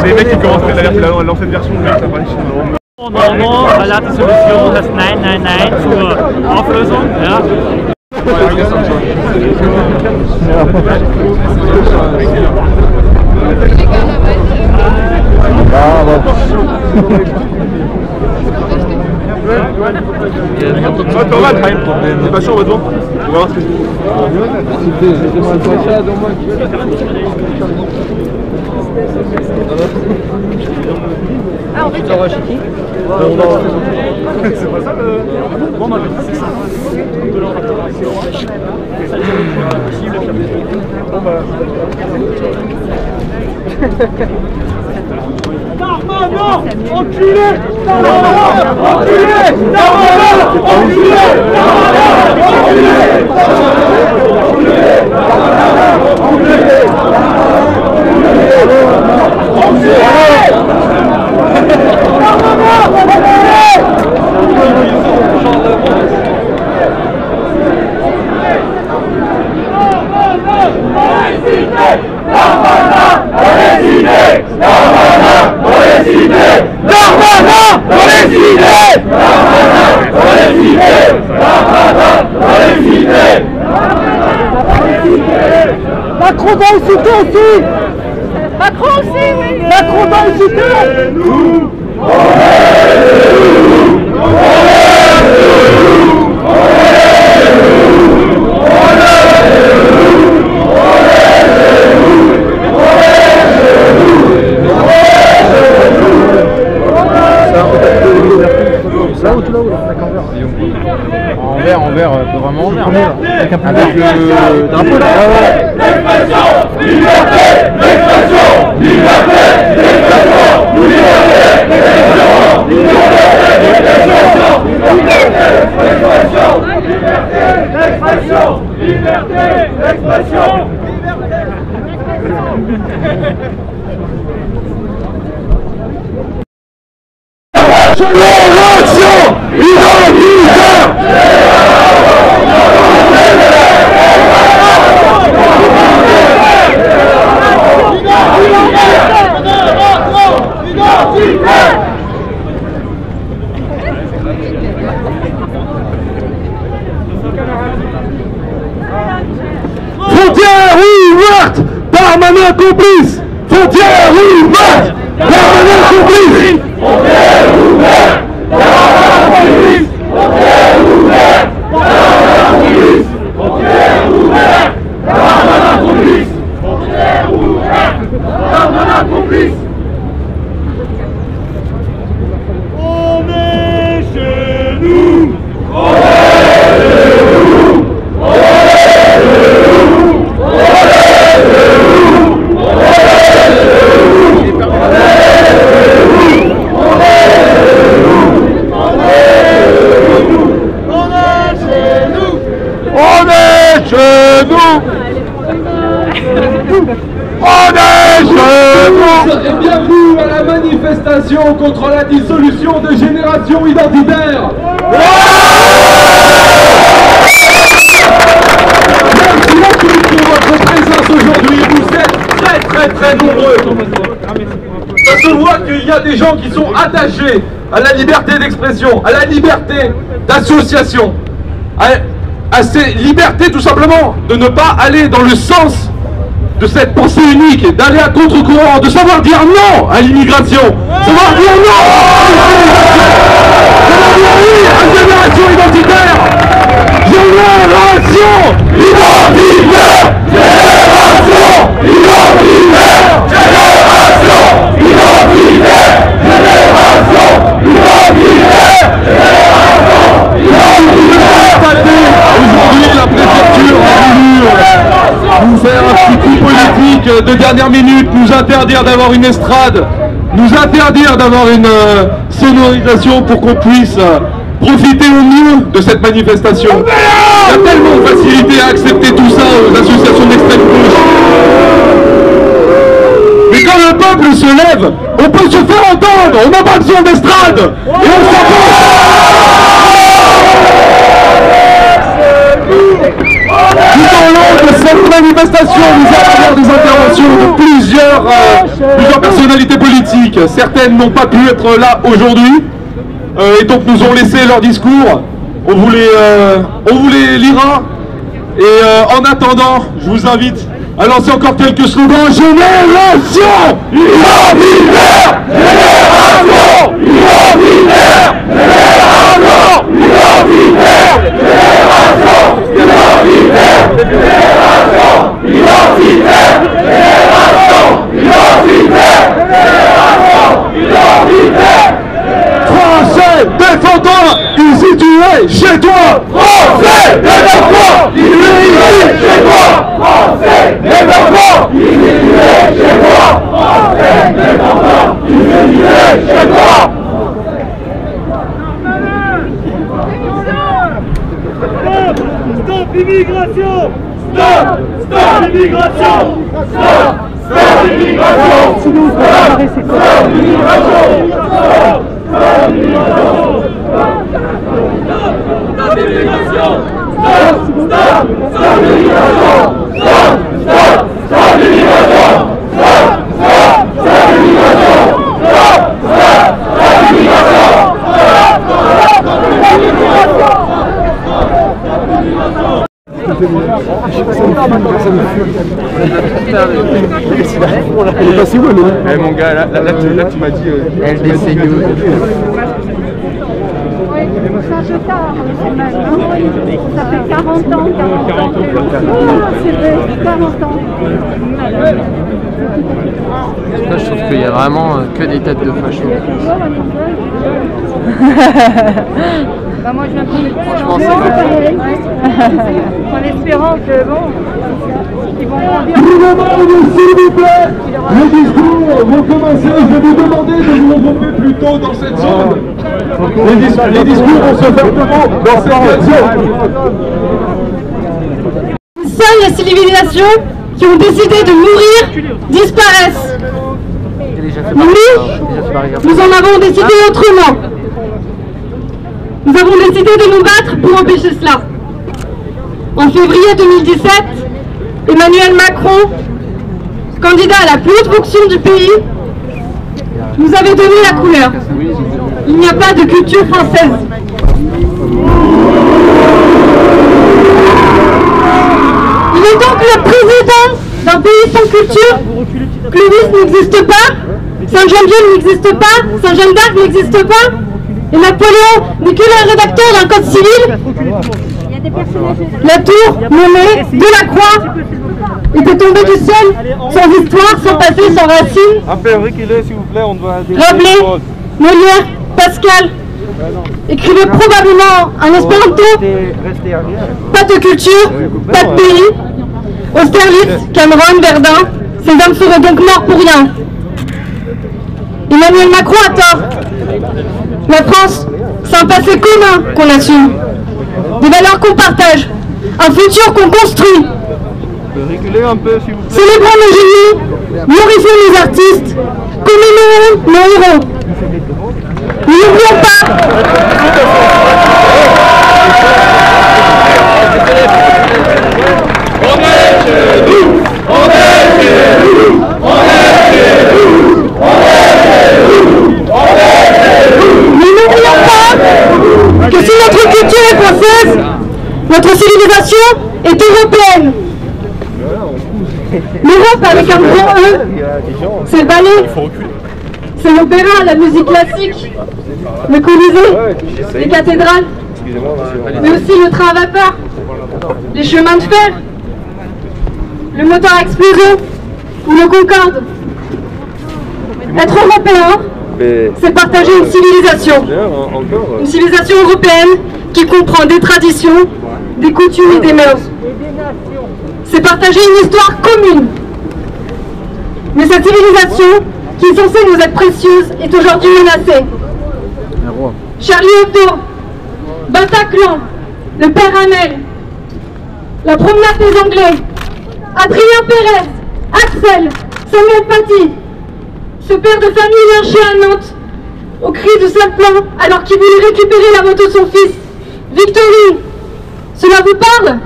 Les mecs qui commencent à lancer une version de ça paraît Normal, verlaat de solution, das 999 zur Auflösung. Ja. Thomas, t'es pas sûr, on va devant. On va voir ce que Ah, on fait ça. C'est pas ça le... Bon, c'est ça. Darmanin, enculé! Darmanin, enculé! Darmanin, enculé! Macron doit inciter aussi. Macron aussi, oui. Macron doit inciter. Nous, en vert, vraiment en vert. Avec le drapeau là. l'expression, liberté, l'expression, liberté, l'expression, liberté, l'expression, liberté, l'expression. Selon l'action identitaire. Frontière ouverte, Darmanin complice. Frontière ouverte, Darmanin complice. Frontière ouverte, Darmanin complice. Frontière ouverte, Darmanin complice. Frontière ouverte, Darmanin complice. Frontière ouverte, Darmanin complice. On est chez nous. On est chez nous. On est chez nous. On est chez nous. On est chez nous. On est chez nous. On est chez nous. Et bienvenue à la manifestation. mobilisation contre la dissolution de générations identitaires. Merci beaucoup pour votre présence aujourd'hui. Vous êtes très nombreux. Ça se voit qu'il y a des gens qui sont attachés à la liberté d'expression, à la liberté d'association, à ces libertés tout simplement de ne pas aller dans le sens de cette pensée unique, d'aller à contre-courant, de savoir dire non à l'immigration, savoir dire non à la génération identitaire. Génération identitaire, génération identitaire, génération identitaire, génération identitaire, aujourd'hui, la préfecture a voulu nous faire un petit coup politique de dernière minute, nous interdire d'avoir une estrade, nous interdire d'avoir une sonorisation pour qu'on puisse profiter au mieux de cette manifestation. Il y a tellement de facilité à accepter tout ça aux associations d'extrême gauche. Mais quand le peuple se lève, on peut se faire entendre, on n'a pas besoin d'estrade. Et on s'entend. Tout au long de cette manifestation, nous allons avoir des interventions de plusieurs personnalités politiques. Certaines n'ont pas pu être là aujourd'hui. Et donc nous ont laissé leur discours, on vous les lira, et en attendant, je vous invite à lancer encore quelques slogans. Génération identitaire, génération identitaire, génération identitaire, génération identitaire, génération identitaire, génération identitaire, génération identitaire. Français, défendant, ici tu es chez toi. Français, défendant, ici tu es chez toi. Français, défendant, ici tu es chez toi. Français, défendant, ici tu es chez toi. Stop l'immigration. Stop l'immigration. Stop l'immigration. Stop l'immigration. Elle est passée où elle? Eh mon gars, là tu m'as dit... Elle décède où? C'est un peu tard, ça fait 40 ans, 40 ans. C'est vrai, 40 ans. Là, je trouve qu'il y a vraiment que des têtes de fachos. Bah moi je viens de Franchement, c'est en espérant que bon, ils vont grandir. S'il vous plaît, les discours vont commencer. Je vais vous demander de vous regrouper plus tôt dans cette zone. Les discours vont se faire dans cette zone. Seules les civilisations qui ont décidé de mourir disparaissent. Nous en avons décidé autrement. Nous avons décidé de nous battre pour empêcher cela. En février 2017, Emmanuel Macron, candidat à la plus haute fonction du pays, nous avait donné la couleur. Il n'y a pas de culture française. Il est donc le président d'un pays sans culture. Clovis n'existe pas, Saint-Jean-Dieu n'existe pas, Saint-Jean d'Arc n'existe pas, et Napoléon n'est que le rédacteur d'un code civil. La tour, nommée Delacroix, était tombée du ciel, sans histoire, sans passé, sans racines. Un peu reculer s'il vous plaît, on doit... Rabelais, Molière, Pascal écrivaient probablement un espéranto. Pas de culture, pas de pays. Austerlitz, Cameron, Verdun, ces hommes seraient donc morts pour rien. Emmanuel Macron a tort. La France, c'est un passé commun qu'on assume, des valeurs qu'on partage, un futur qu'on construit. Reculer un peu s'il vous plaît. Célébrons nos génies, glorifions les artistes, commémorons nos héros. N'oublions pas. Nous n'oublions pas que si notre culture est française, notre civilisation est européenne. L'Europe avec un grand E, c'est le ballet, c'est l'opéra, la musique classique, le Colisée, les cathédrales, mais aussi le train à vapeur, les chemins de fer, le moteur à explosion ou le Concorde. Être européen, c'est partager une civilisation européenne qui comprend des traditions, des coutumes et des mœurs. C'est partager une histoire commune. Mais cette civilisation, qui est censée nous être précieuse, est aujourd'hui menacée. Charlie Hebdo, Bataclan, le père Hamel, la promenade des Anglais, Adrien Pérez, Axel, Samuel Paty, ce père de famille lynché à Nantes, au cri de sale plan, alors qu'il voulait récupérer la moto de son fils, Victorine. Cela vous parle?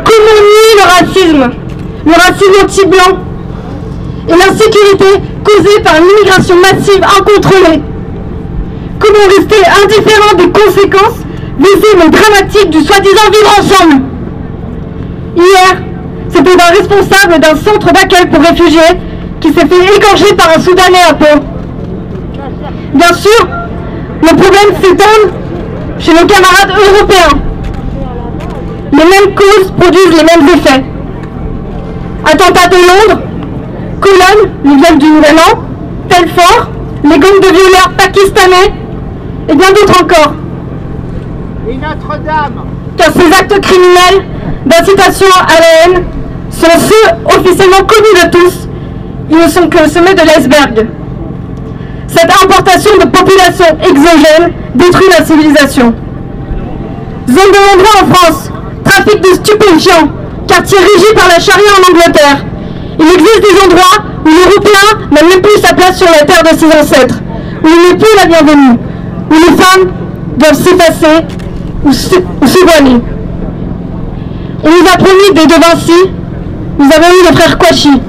Comment nier le racisme anti-blanc et l'insécurité causée par une immigration massive incontrôlée? Comment rester indifférent des conséquences visibles et dramatiques du soi-disant vivre ensemble? Hier, c'était un responsable d'un centre d'accueil pour réfugiés qui s'est fait égorger par un Soudanais à Pau. Bien sûr, le problème s'étend chez nos camarades européens. Les mêmes causes produisent les mêmes effets. Attentats de Londres, Cologne, les viols du Nouvel An, Telfort, les gangs de violeurs pakistanais et bien d'autres encore. Et Notre-Dame. Car ces actes criminels d'incitation à la haine sont ceux officiellement connus de tous. Ils ne sont que le sommet de l'iceberg. Cette importation de population exogène détruit la civilisation. Zone de non-droit en France, trafic de stupéfiants, quartier régi par la charia en Angleterre. Il existe des endroits où l'Européen n'a même plus sa place sur la terre de ses ancêtres, où il n'est plus la bienvenue, où les femmes doivent s'effacer ou s'éloigner. On nous a promis des De Vinci, nous avons eu les frères Kouachi.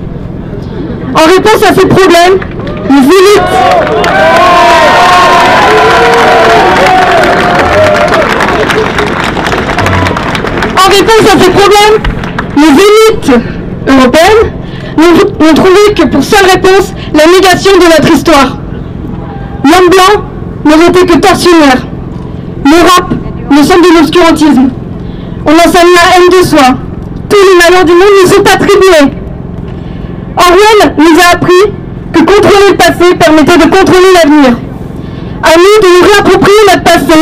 En réponse à ces problèmes, les élites européennes n'ont trouvé que pour seule réponse la négation de notre histoire. L'homme blanc n'était que tortionnaire. L'Europe, le centre de l'obscurantisme. On enseigne la haine de soi. Tous les malheurs du monde nous sont attribués. Orwell nous a appris que contrôler le passé permettait de contrôler l'avenir. À nous de nous réapproprier notre passé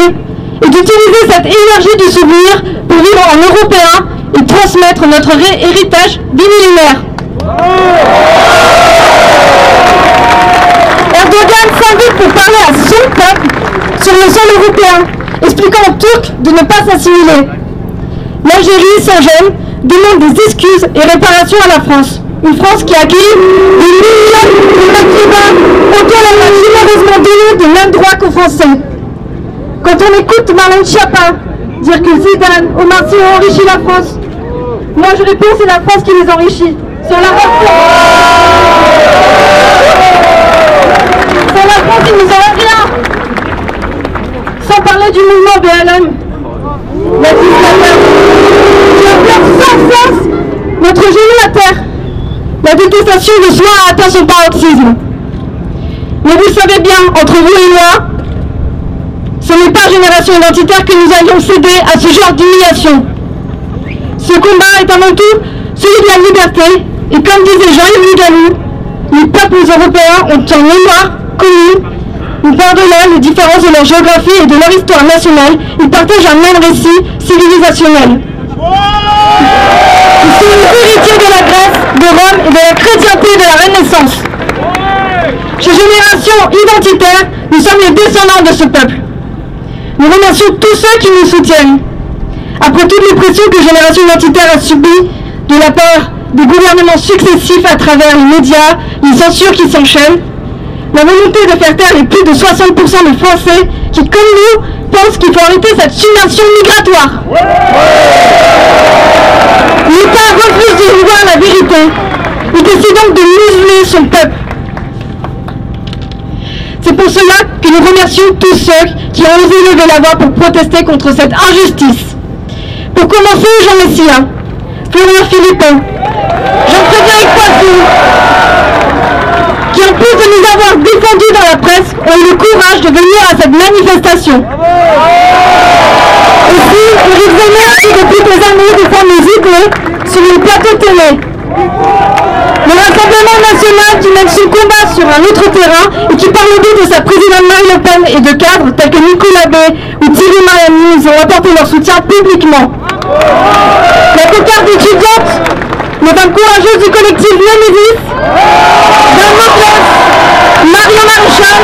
et d'utiliser cette énergie du souvenir pour vivre en européen et transmettre notre héritage bimillénaire. Erdogan s'invite pour parler à son peuple sur le sol européen, expliquant aux Turcs de ne pas s'assimiler. L'Algérie, sans gêne, demande des excuses et réparations à la France. Une France qui accueille des millions de maghrébins auxquels elle a généreusement donné de mêmes droits qu'aux Français. Quand on écoute Marlène Schiappa dire que Zidane, Omar Sy ont enrichi la France, moi je réponds c'est la France qui les enrichit. Sur la France, ils nous ont rien. Sans parler du mouvement BLM, qui implore sans cesse notre genou à terre. La détestation de soi a atteint son paroxysme. Mais vous savez bien, entre vous et moi, ce n'est pas Génération Identitaire que nous allions céder à ce genre d'humiliation. Ce combat est avant tout celui de la liberté, et comme disait Jean-Yves Le Gallou, les peuples européens ont en mémoire commune, ou par-delà les différences de leur géographie et de leur histoire nationale, ils partagent un même récit civilisationnel. Ils sont les héritiers de la Grèce, de Rome et de la chrétienté de la Renaissance. Chez Génération Identitaire, nous sommes les descendants de ce peuple. Nous remercions tous ceux qui nous soutiennent. Après toutes les pressions que Génération Identitaire a subies de la part des gouvernements successifs à travers les médias, les censures qui s'enchaînent, la volonté de faire taire les plus de 60% de Français qui, comme nous, pensent qu'il faut arrêter cette submersion migratoire. L'État refuse de voir la vérité. Il décide donc de museler son peuple. C'est pour cela que nous remercions tous ceux qui ont osé lever la voix pour protester contre cette injustice. Pour commencer, Jean Messia, Florian Philippon, Jean-Frédéric Poisson, qui en plus de nous avoir défendus dans la presse, ont eu le courage de venir à cette manifestation. Aussi, Éric Zemmour qui depuis des années défend nos idées sur une plateau télé. Le Rassemblement national qui mène son combat sur un autre terrain et qui par le biais de sa présidente Marine Le Pen et de cadres tels que Nicolas Bay ou Thierry Mariani nous ont apporté leur soutien publiquement. La cocarde étudiante, les femmes courageuses du collectif Némésis, Dan Moclès, Marion Maréchal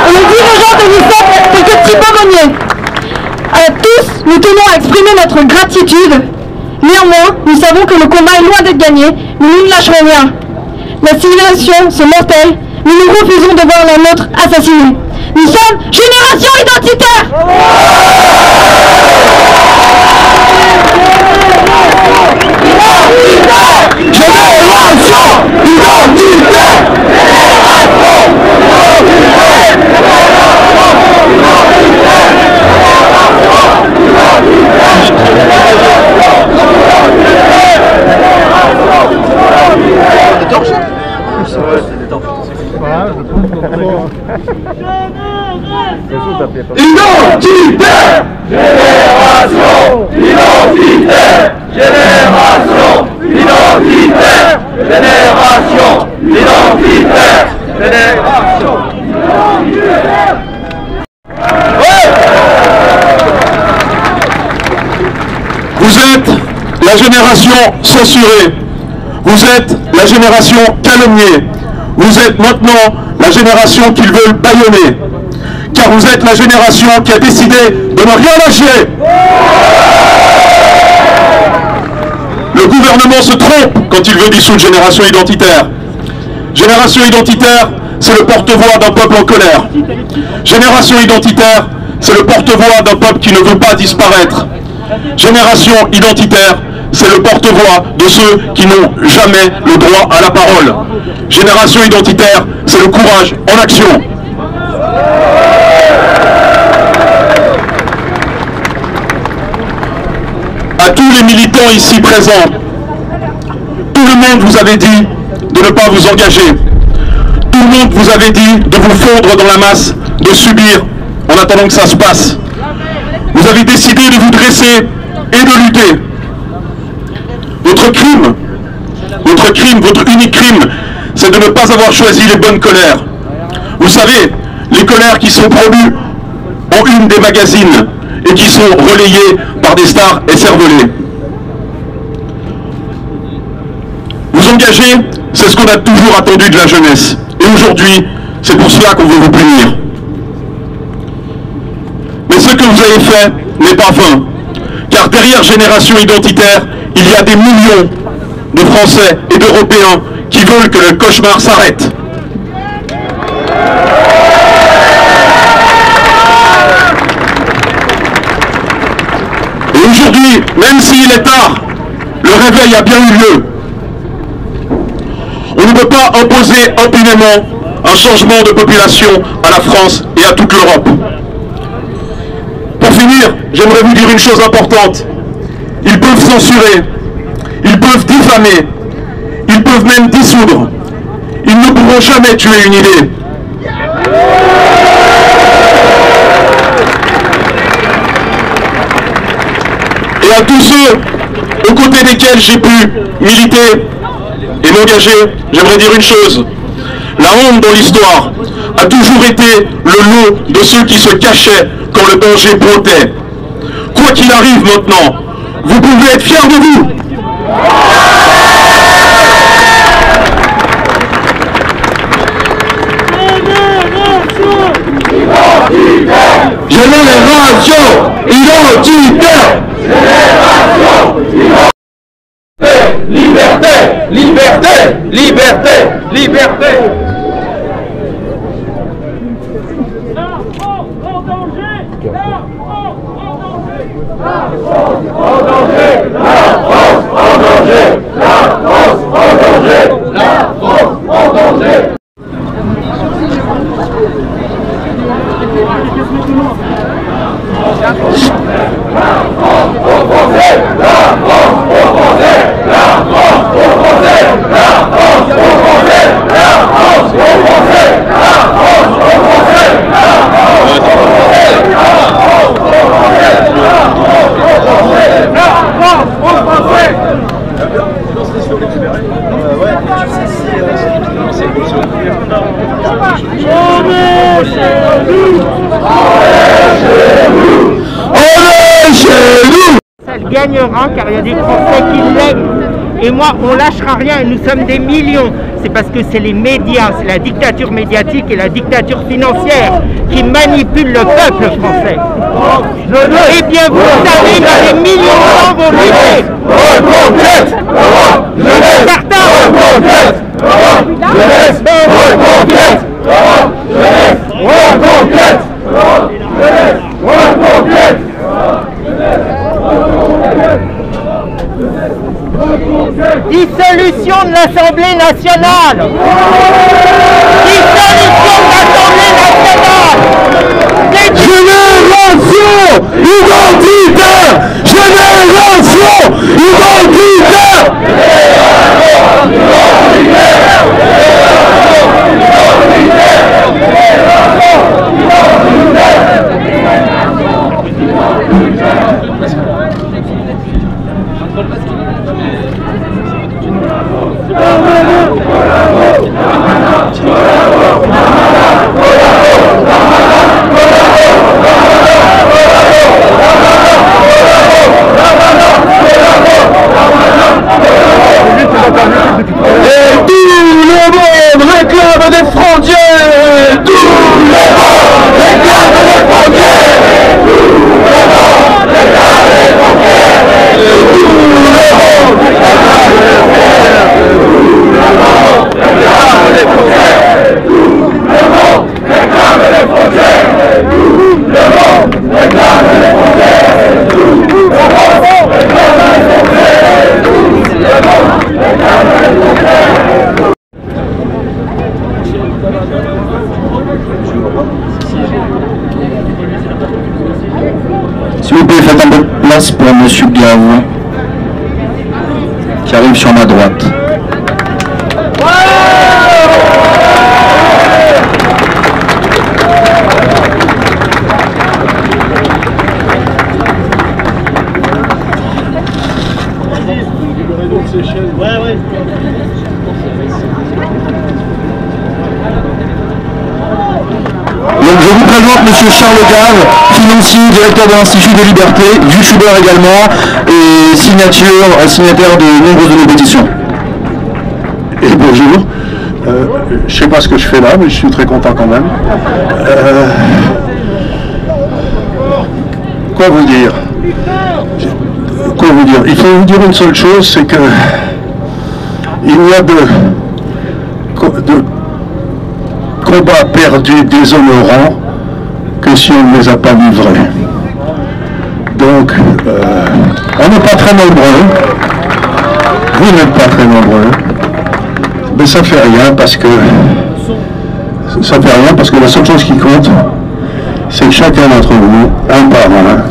et les dirigeants de l'UNICEF tels que Thibaut Monnier. À tous, nous tenons à exprimer notre gratitude. Néanmoins, nous savons que le combat est loin d'être gagné, mais nous ne lâcherons rien. La civilisation, c'est mortel, mais nous refusons de voir la nôtre assassinée. Nous sommes Génération Identitaire. Identitaire, génération, identitaire, génération, identitaire, génération, identitaire, génération, identitaire. Vous êtes la génération censurée, vous êtes la génération calomniée, vous êtes maintenant la génération qu'ils veulent bâillonner, car vous êtes la génération qui a décidé de ne rien lâcher. Le gouvernement se trompe quand il veut dissoudre Génération Identitaire. Génération Identitaire, c'est le porte-voix d'un peuple en colère. Génération Identitaire, c'est le porte-voix d'un peuple qui ne veut pas disparaître. Génération Identitaire, c'est le porte-voix de ceux qui n'ont jamais le droit à la parole. Génération Identitaire, c'est le courage en action. À tous les militants ici présents, tout le monde vous avait dit de ne pas vous engager. Tout le monde vous avait dit de vous fondre dans la masse, de subir en attendant que ça se passe. Vous avez décidé de vous dresser et de lutter. Votre crime, votre unique crime, c'est de ne pas avoir choisi les bonnes colères. Vous savez, les colères qui sont promues en une des magazines et qui sont relayées par des stars écervelées. Vous engager, c'est ce qu'on a toujours attendu de la jeunesse. Et aujourd'hui, c'est pour cela qu'on veut vous punir. Mais ce que vous avez fait n'est pas vain. Car derrière Génération Identitaire, il y a des millions de Français et d'Européens qui veulent que le cauchemar s'arrête. Et aujourd'hui, même s'il est tard, le réveil a bien eu lieu. On ne peut pas imposer impunément un changement de population à la France et à toute l'Europe. Pour finir, j'aimerais vous dire une chose importante. Ils peuvent censurer, ils peuvent diffamer, ils peuvent même dissoudre. Ils ne pourront jamais tuer une idée. Et à tous ceux aux côtés desquels j'ai pu militer et m'engager, j'aimerais dire une chose. La honte dans l'histoire a toujours été le lot de ceux qui se cachaient quand le danger broutait. Quoi qu'il arrive maintenant, vous pouvez être fiers de vous. Génération identitaire. Génération identitaire. Liberté, liberté. liberté, liberté. Elle gagnera car il y a des Français qui l'aiment. Et moi, on lâchera rien et nous sommes des millions. C'est parce que c'est les médias, c'est la dictature médiatique et la dictature financière qui manipulent le peuple français. Eh bien, vous savez que des millions de gens vont lutter. Certains dissolution de l'Assemblée nationale. Dissolution de l'Assemblée nationale. Génération identitaire. Génération identitaire. S'il vous plaît, faites un peu de place pour Monsieur Gave, qui arrive sur ma droite. Donc je vous présente Monsieur Charles Gave, financier, directeur de l'Institut des Libertés, youtubeur également, et signataire de nombreuses de nos pétitions. Et bonjour, je sais pas ce que je fais là, mais je suis très content quand même. Quoi vous dire? Il faut vous dire une seule chose, c'est que il n'y a de combats perdus déshonorants que si on ne les a pas livrés. Donc, on n'est pas très nombreux, vous n'êtes pas très nombreux, mais ça fait rien parce que la seule chose qui compte, c'est que chacun d'entre vous, un par un,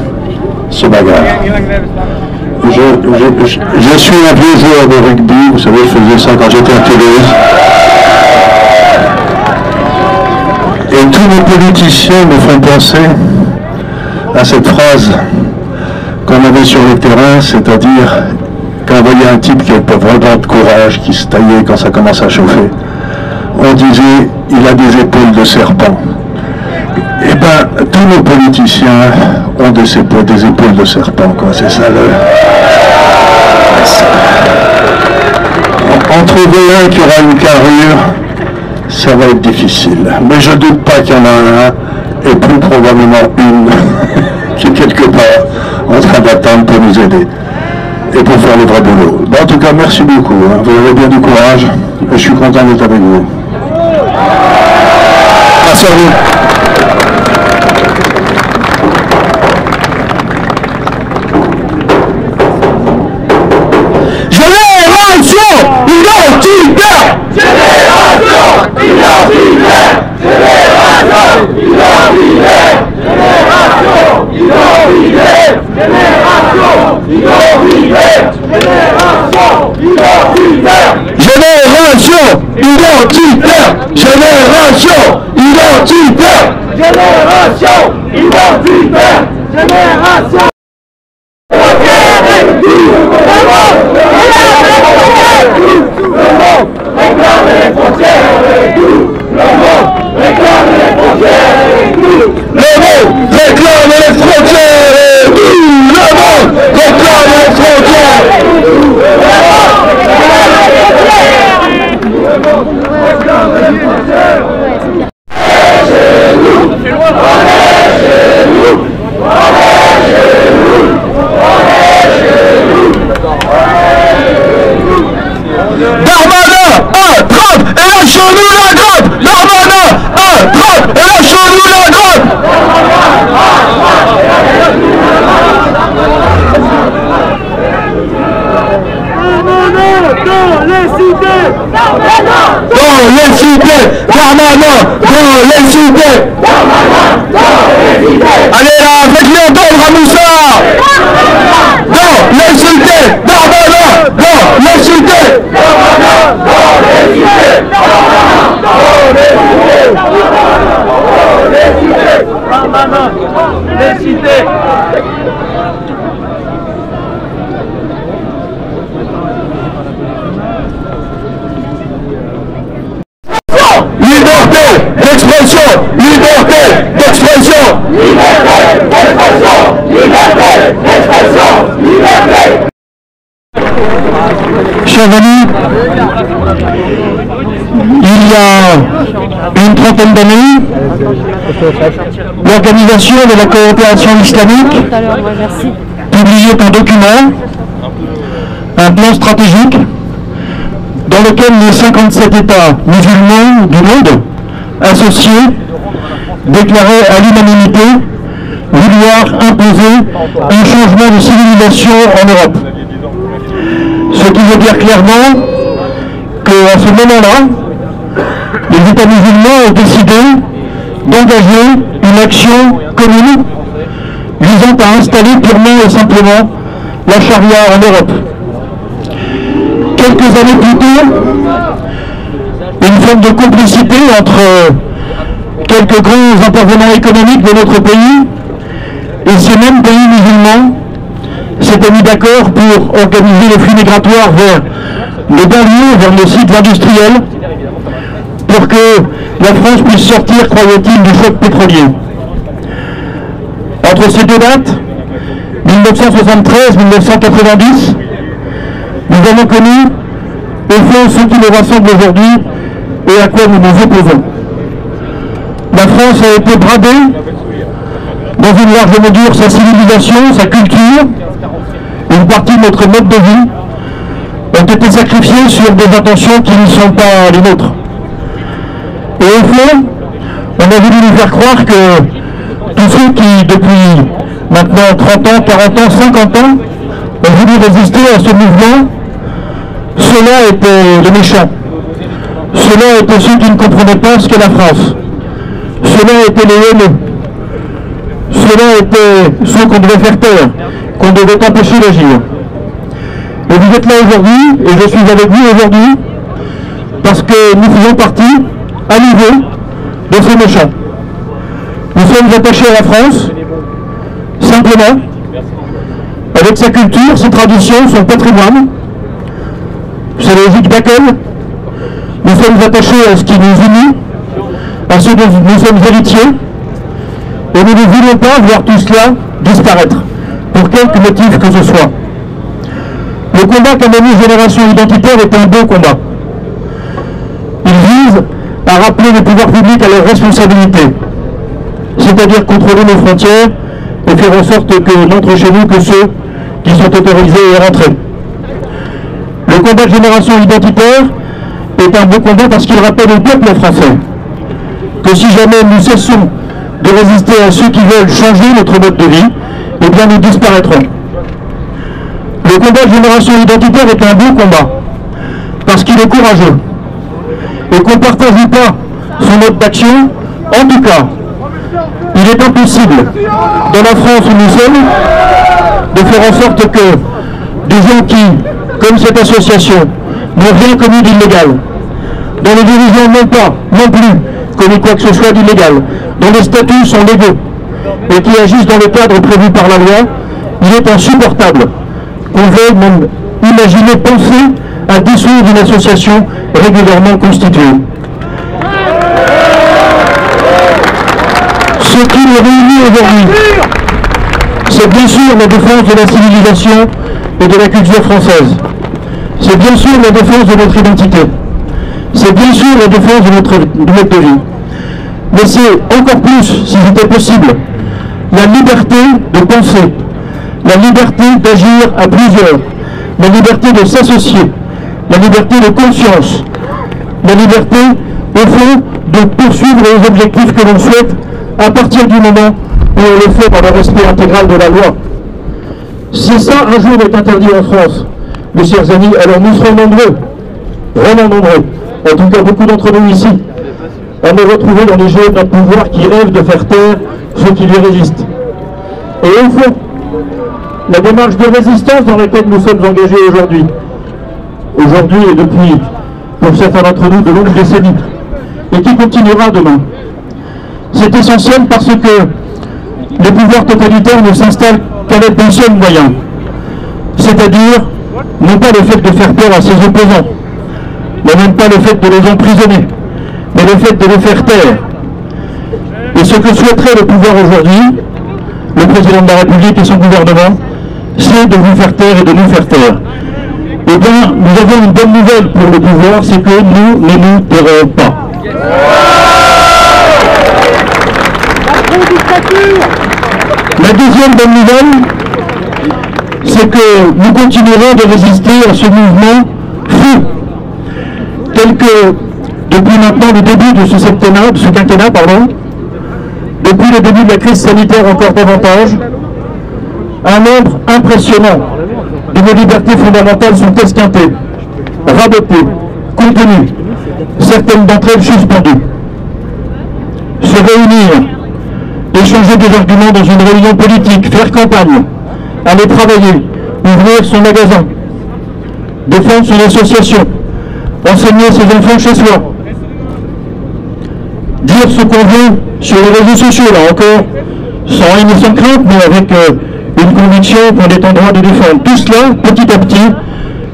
se bagarre. Je suis un vieux joueur de rugby, vous savez, je faisais ça quand j'étais à Toulouse. Et tous les politiciens me font penser à cette phrase qu'on avait sur le terrain, c'est-à-dire quand on voyait un type qui avait pas vraiment de courage, qui se taillait quand ça commence à chauffer, on disait il a des épaules de serpent. Eh bien, tous nos politiciens ont des épaules de serpent, quoi. C'est ça le... En trouver un qui aura une carrure, ça va être difficile. Mais je ne doute pas qu'il y en a un, et plus probablement une, qui est quelque part en train d'attendre pour nous aider. et pour faire le vrai boulot. Bon, en tout cas, merci beaucoup. Hein. Vous avez bien du courage et je suis content d'être avec vous. Merci à vous. Génération identitaire! Génération identitaire! Génération identitaire! Génération identitaire! Génération identitaire! Génération identitaire! Génération identitaire! Génération identitaire! Génération! Réclame les frontières avec nous. Le monde réclame les frontières avec nous. Le monde réclame les frontières avec nous. Le monde réclame les frontières avec nous. Le monde réclame les frontières. Chez nous, on est chez nous, on est chez nous, on est chez nous. Darmanin, attrape et lâche-nous la grappe. Darmanin, attrape et lâche-nous la grappe. Dans les cités. Dans les cités. Darmanin, dans les cités. Allez là, faites-le entendre à Moussa. Dans les cités. Darmanin, dans les cités. Les cités. Liberté d'expression, liberté d'expression, liberté d'expression, liberté d'expression, liberté. Chers amis, il y a une trentaine d'années, l'Organisation de la coopération islamique publiait un document, un plan stratégique, dans lequel les 57 États musulmans du monde associés déclaraient à l'unanimité vouloir imposer un changement de civilisation en Europe. Ce qui veut dire clairement qu'à ce moment-là, les États musulmans ont décidé d'engager une action commune visant à installer purement et simplement la charia en Europe. Quelques années plus tôt, une forme de complicité entre quelques grands intervenants économiques de notre pays et ces mêmes pays musulmans s'étaient mis d'accord pour organiser les flux migratoires vers les banlieues, vers nos sites industriels, pour que la France puisse sortir, croyait-il, du choc pétrolier. Entre ces deux dates, 1973-1990, nous avons connu, au fond, ce qui nous rassemble aujourd'hui et à quoi nous nous opposons. La France a été bradée, dans une large mesure, sa civilisation, sa culture, une partie de notre mode de vie, ont été sacrifiés sur des intentions qui ne sont pas les nôtres. Et au fond, on a voulu nous faire croire que tous ceux qui, depuis maintenant 30 ans, 40 ans, 50 ans, ont voulu résister à ce mouvement, ceux-là étaient les méchants. Ceux-là étaient ceux qui ne comprenaient pas ce qu'est la France. Ceux-là étaient les haineux. Ceux-là étaient ceux qu'on devait faire taire, qu'on devait empêcher d'agir. Et vous êtes là aujourd'hui, et je suis avec vous aujourd'hui, parce que nous faisons partie, à nouveau, de ces méchants. Nous sommes attachés à la France, simplement, avec sa culture, ses traditions, son patrimoine, sa logique d'accueil. Nous sommes attachés à ce qui nous unit, à ce dont nous sommes héritiers, et nous ne voulons pas voir tout cela disparaître, pour quelque motif que ce soit. Le combat qu'a mené Génération Identitaire est un beau combat. Il vise à rappeler les pouvoirs publics à leurs responsabilités, c'est-à-dire contrôler nos frontières et faire en sorte que n'entrent chez nous que ceux qui sont autorisés et rentrés. Le combat de génération identitaire est un beau combat parce qu'il rappelle au peuple français que si jamais nous cessons de résister à ceux qui veulent changer notre mode de vie, eh bien nous disparaîtrons. Le combat de génération identitaire est un beau combat parce qu'il est courageux et qu'on ne partage pas son mode d'action. En tout cas, il est impossible, dans la France où nous sommes, de faire en sorte que des gens qui, comme cette association, n'ont rien commis d'illégal, dont les dirigeants n'ont pas, non plus, commis quoi que ce soit d'illégal, dont les statuts sont légaux, et qui agissent dans le cadre prévu par la loi, il est insupportable qu'on veuille même imaginer, penser à dissoudre une association régulièrement constituée. Ce qui nous réunit aujourd'hui, c'est bien sûr la défense de la civilisation et de la culture française. C'est bien sûr la défense de notre identité. C'est bien sûr la défense de notre mode de vie. Mais c'est encore plus, si c'était possible, la liberté de penser, la liberté d'agir à plusieurs, la liberté de s'associer, la liberté de conscience, la liberté, au fond, de poursuivre les objectifs que l'on souhaite à partir du moment où on le fait dans le respect intégral de la loi. Si ça, un jour, est interdit en France, mes chers amis, alors nous serons nombreux, vraiment nombreux, en tout cas beaucoup d'entre nous ici, à nous retrouver dans les jeux d'un pouvoir qui rêve de faire taire ceux qui lui résistent. Et au fond, la démarche de résistance dans laquelle nous sommes engagés aujourd'hui et depuis, pour certains d'entre nous, de longues décennies, et qui continuera demain, c'est essentiel parce que les pouvoirs totalitaires ne s'installent qu'avec un seul moyen, c'est-à-dire non pas le fait de faire peur à ses opposants, mais même pas le fait de les emprisonner, mais le fait de les faire taire. Et ce que souhaiterait le pouvoir aujourd'hui, le président de la République et son gouvernement, c'est de vous faire taire et de nous faire taire. Eh bien, nous avons une bonne nouvelle pour le pouvoir, c'est que nous ne nous tairons pas. La deuxième bonne nouvelle, c'est que nous continuerons de résister à ce mouvement fou, tel que depuis maintenant le début de ce quinquennat, depuis le début de la crise sanitaire encore davantage, un nombre impressionnant de nos libertés fondamentales sont esquintées, rabotées, contenues, certaines d'entre elles suspendues. Se réunir, échanger des arguments dans une réunion politique, faire campagne, aller travailler, ouvrir son magasin, défendre son association, enseigner ses enfants chez soi, dire ce qu'on veut sur les réseaux sociaux, là encore, sans haine et sans crainte, mais avec une conviction qu'on est en droit de défendre. Tout cela, petit à petit,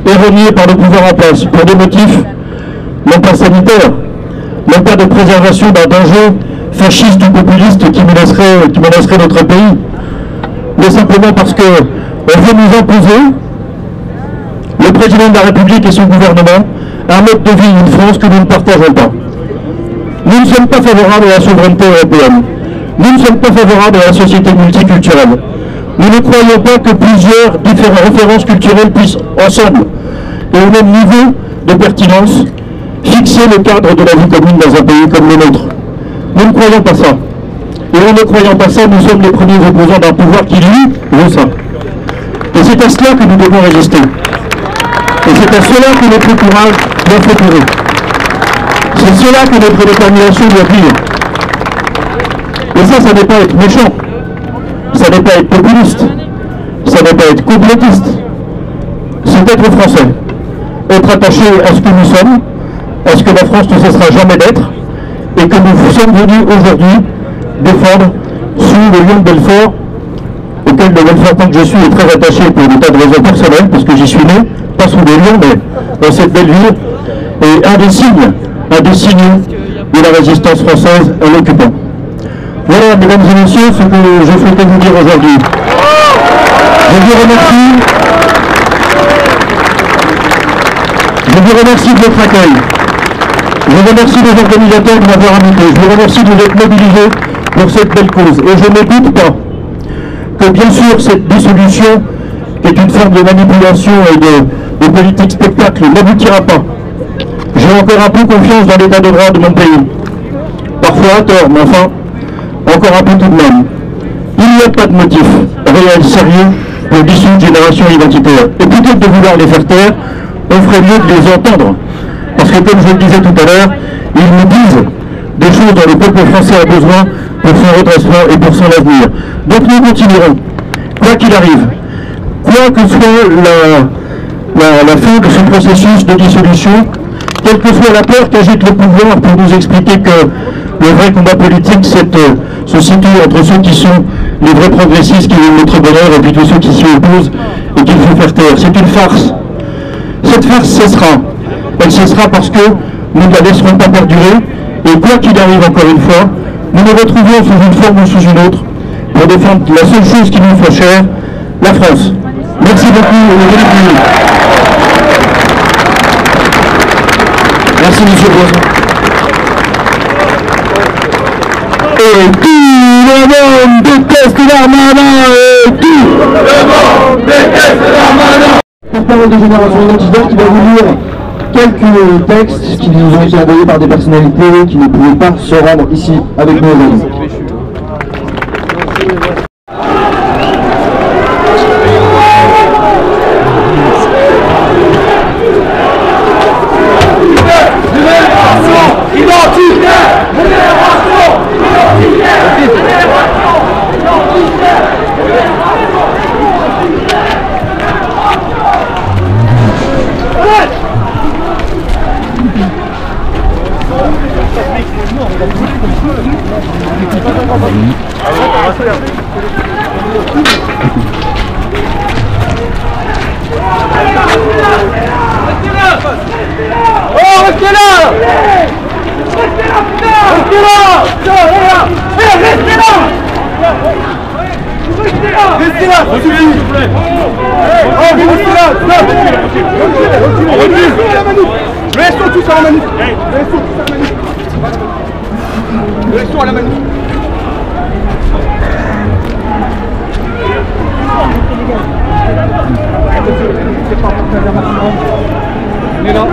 est renié par le pouvoir en place, pour des motifs non pas sanitaires, non pas de préservation d'un danger fasciste ou populiste qui menacerait notre pays, mais simplement parce que on veut nous imposer, le président de la République et son gouvernement, un mode de vie, une France que nous ne partageons pas. Nous ne sommes pas favorables à la souveraineté européenne. Nous ne sommes pas favorables à la société multiculturelle. Nous ne croyons pas que plusieurs différentes références culturelles puissent ensemble, et au même niveau de pertinence, fixer le cadre de la vie commune dans un pays comme le nôtre. Nous ne croyons pas ça. Et en ne croyant pas ça, nous sommes les premiers opposants d'un pouvoir qui, lui, veut ça. Et c'est à cela que nous devons résister. Et c'est à cela que notre courage doit figurer. C'est cela que notre détermination doit dire. Et ça n'est pas être méchant. Ça n'est pas être populiste. Ça n'est pas être complotiste. C'est être français. Être attaché à ce que nous sommes, à ce que la France ne cessera jamais d'être, et que nous sommes venus aujourd'hui défendre sous le lion de Belfort, auquel de Belfort, tant que je suis, est très attaché pour des tas de raisons personnelles, parce que j'y suis né, pas sous les lions, mais dans cette belle ville, et un des signes de la résistance française en l'occupant. Voilà, mesdames et messieurs, ce que je souhaitais vous dire aujourd'hui. Je vous remercie. Je vous remercie de votre accueil. Je remercie les organisateurs de m'avoir invité. Je vous remercie de vous être mobilisés pour cette belle cause. Et je ne doute pas que, bien sûr, cette dissolution qui est une forme de manipulation et de politique spectacle, n'aboutira pas. J'ai encore un peu confiance dans l'état de droit de mon pays. Parfois à tort, mais enfin, encore un peu tout de même. Il n'y a pas de motif réel, sérieux, pour dissoudre génération identitaire. Et plutôt que de vouloir les faire taire, on ferait mieux de les entendre. Parce que comme je le disais tout à l'heure, ils nous disent des choses dont le peuple français a besoin pour son redressement et pour son avenir. Donc nous continuerons, quoi qu'il arrive, quoi que soit la fin de ce processus de dissolution, quelle que soit la peur qu'agite le pouvoir pour nous expliquer que le vrai combat politique se situe entre ceux qui sont les vrais progressistes qui veulent notre bonheur et puis tous ceux qui s'y opposent et qu'il faut faire taire. C'est une farce. Cette farce cessera. Elle cessera parce que nous ne la laisserons pas perdurer et quoi qu'il arrive encore une fois, nous nous retrouvons sous une forme ou sous une autre pour défendre la seule chose qui nous fait cher, la France. Merci beaucoup. Merci monsieur le président. Et tout le monde déteste Darmanin. Et tout le monde déteste Darmanin. Porte-parole de Génération Identitaire qui va vous lire quelques textes qui nous ont été envoyés par des personnalités qui ne pouvaient pas se rendre ici avec nous aujourd'hui. Restons tous à la manif. Restons à la manif. On est là.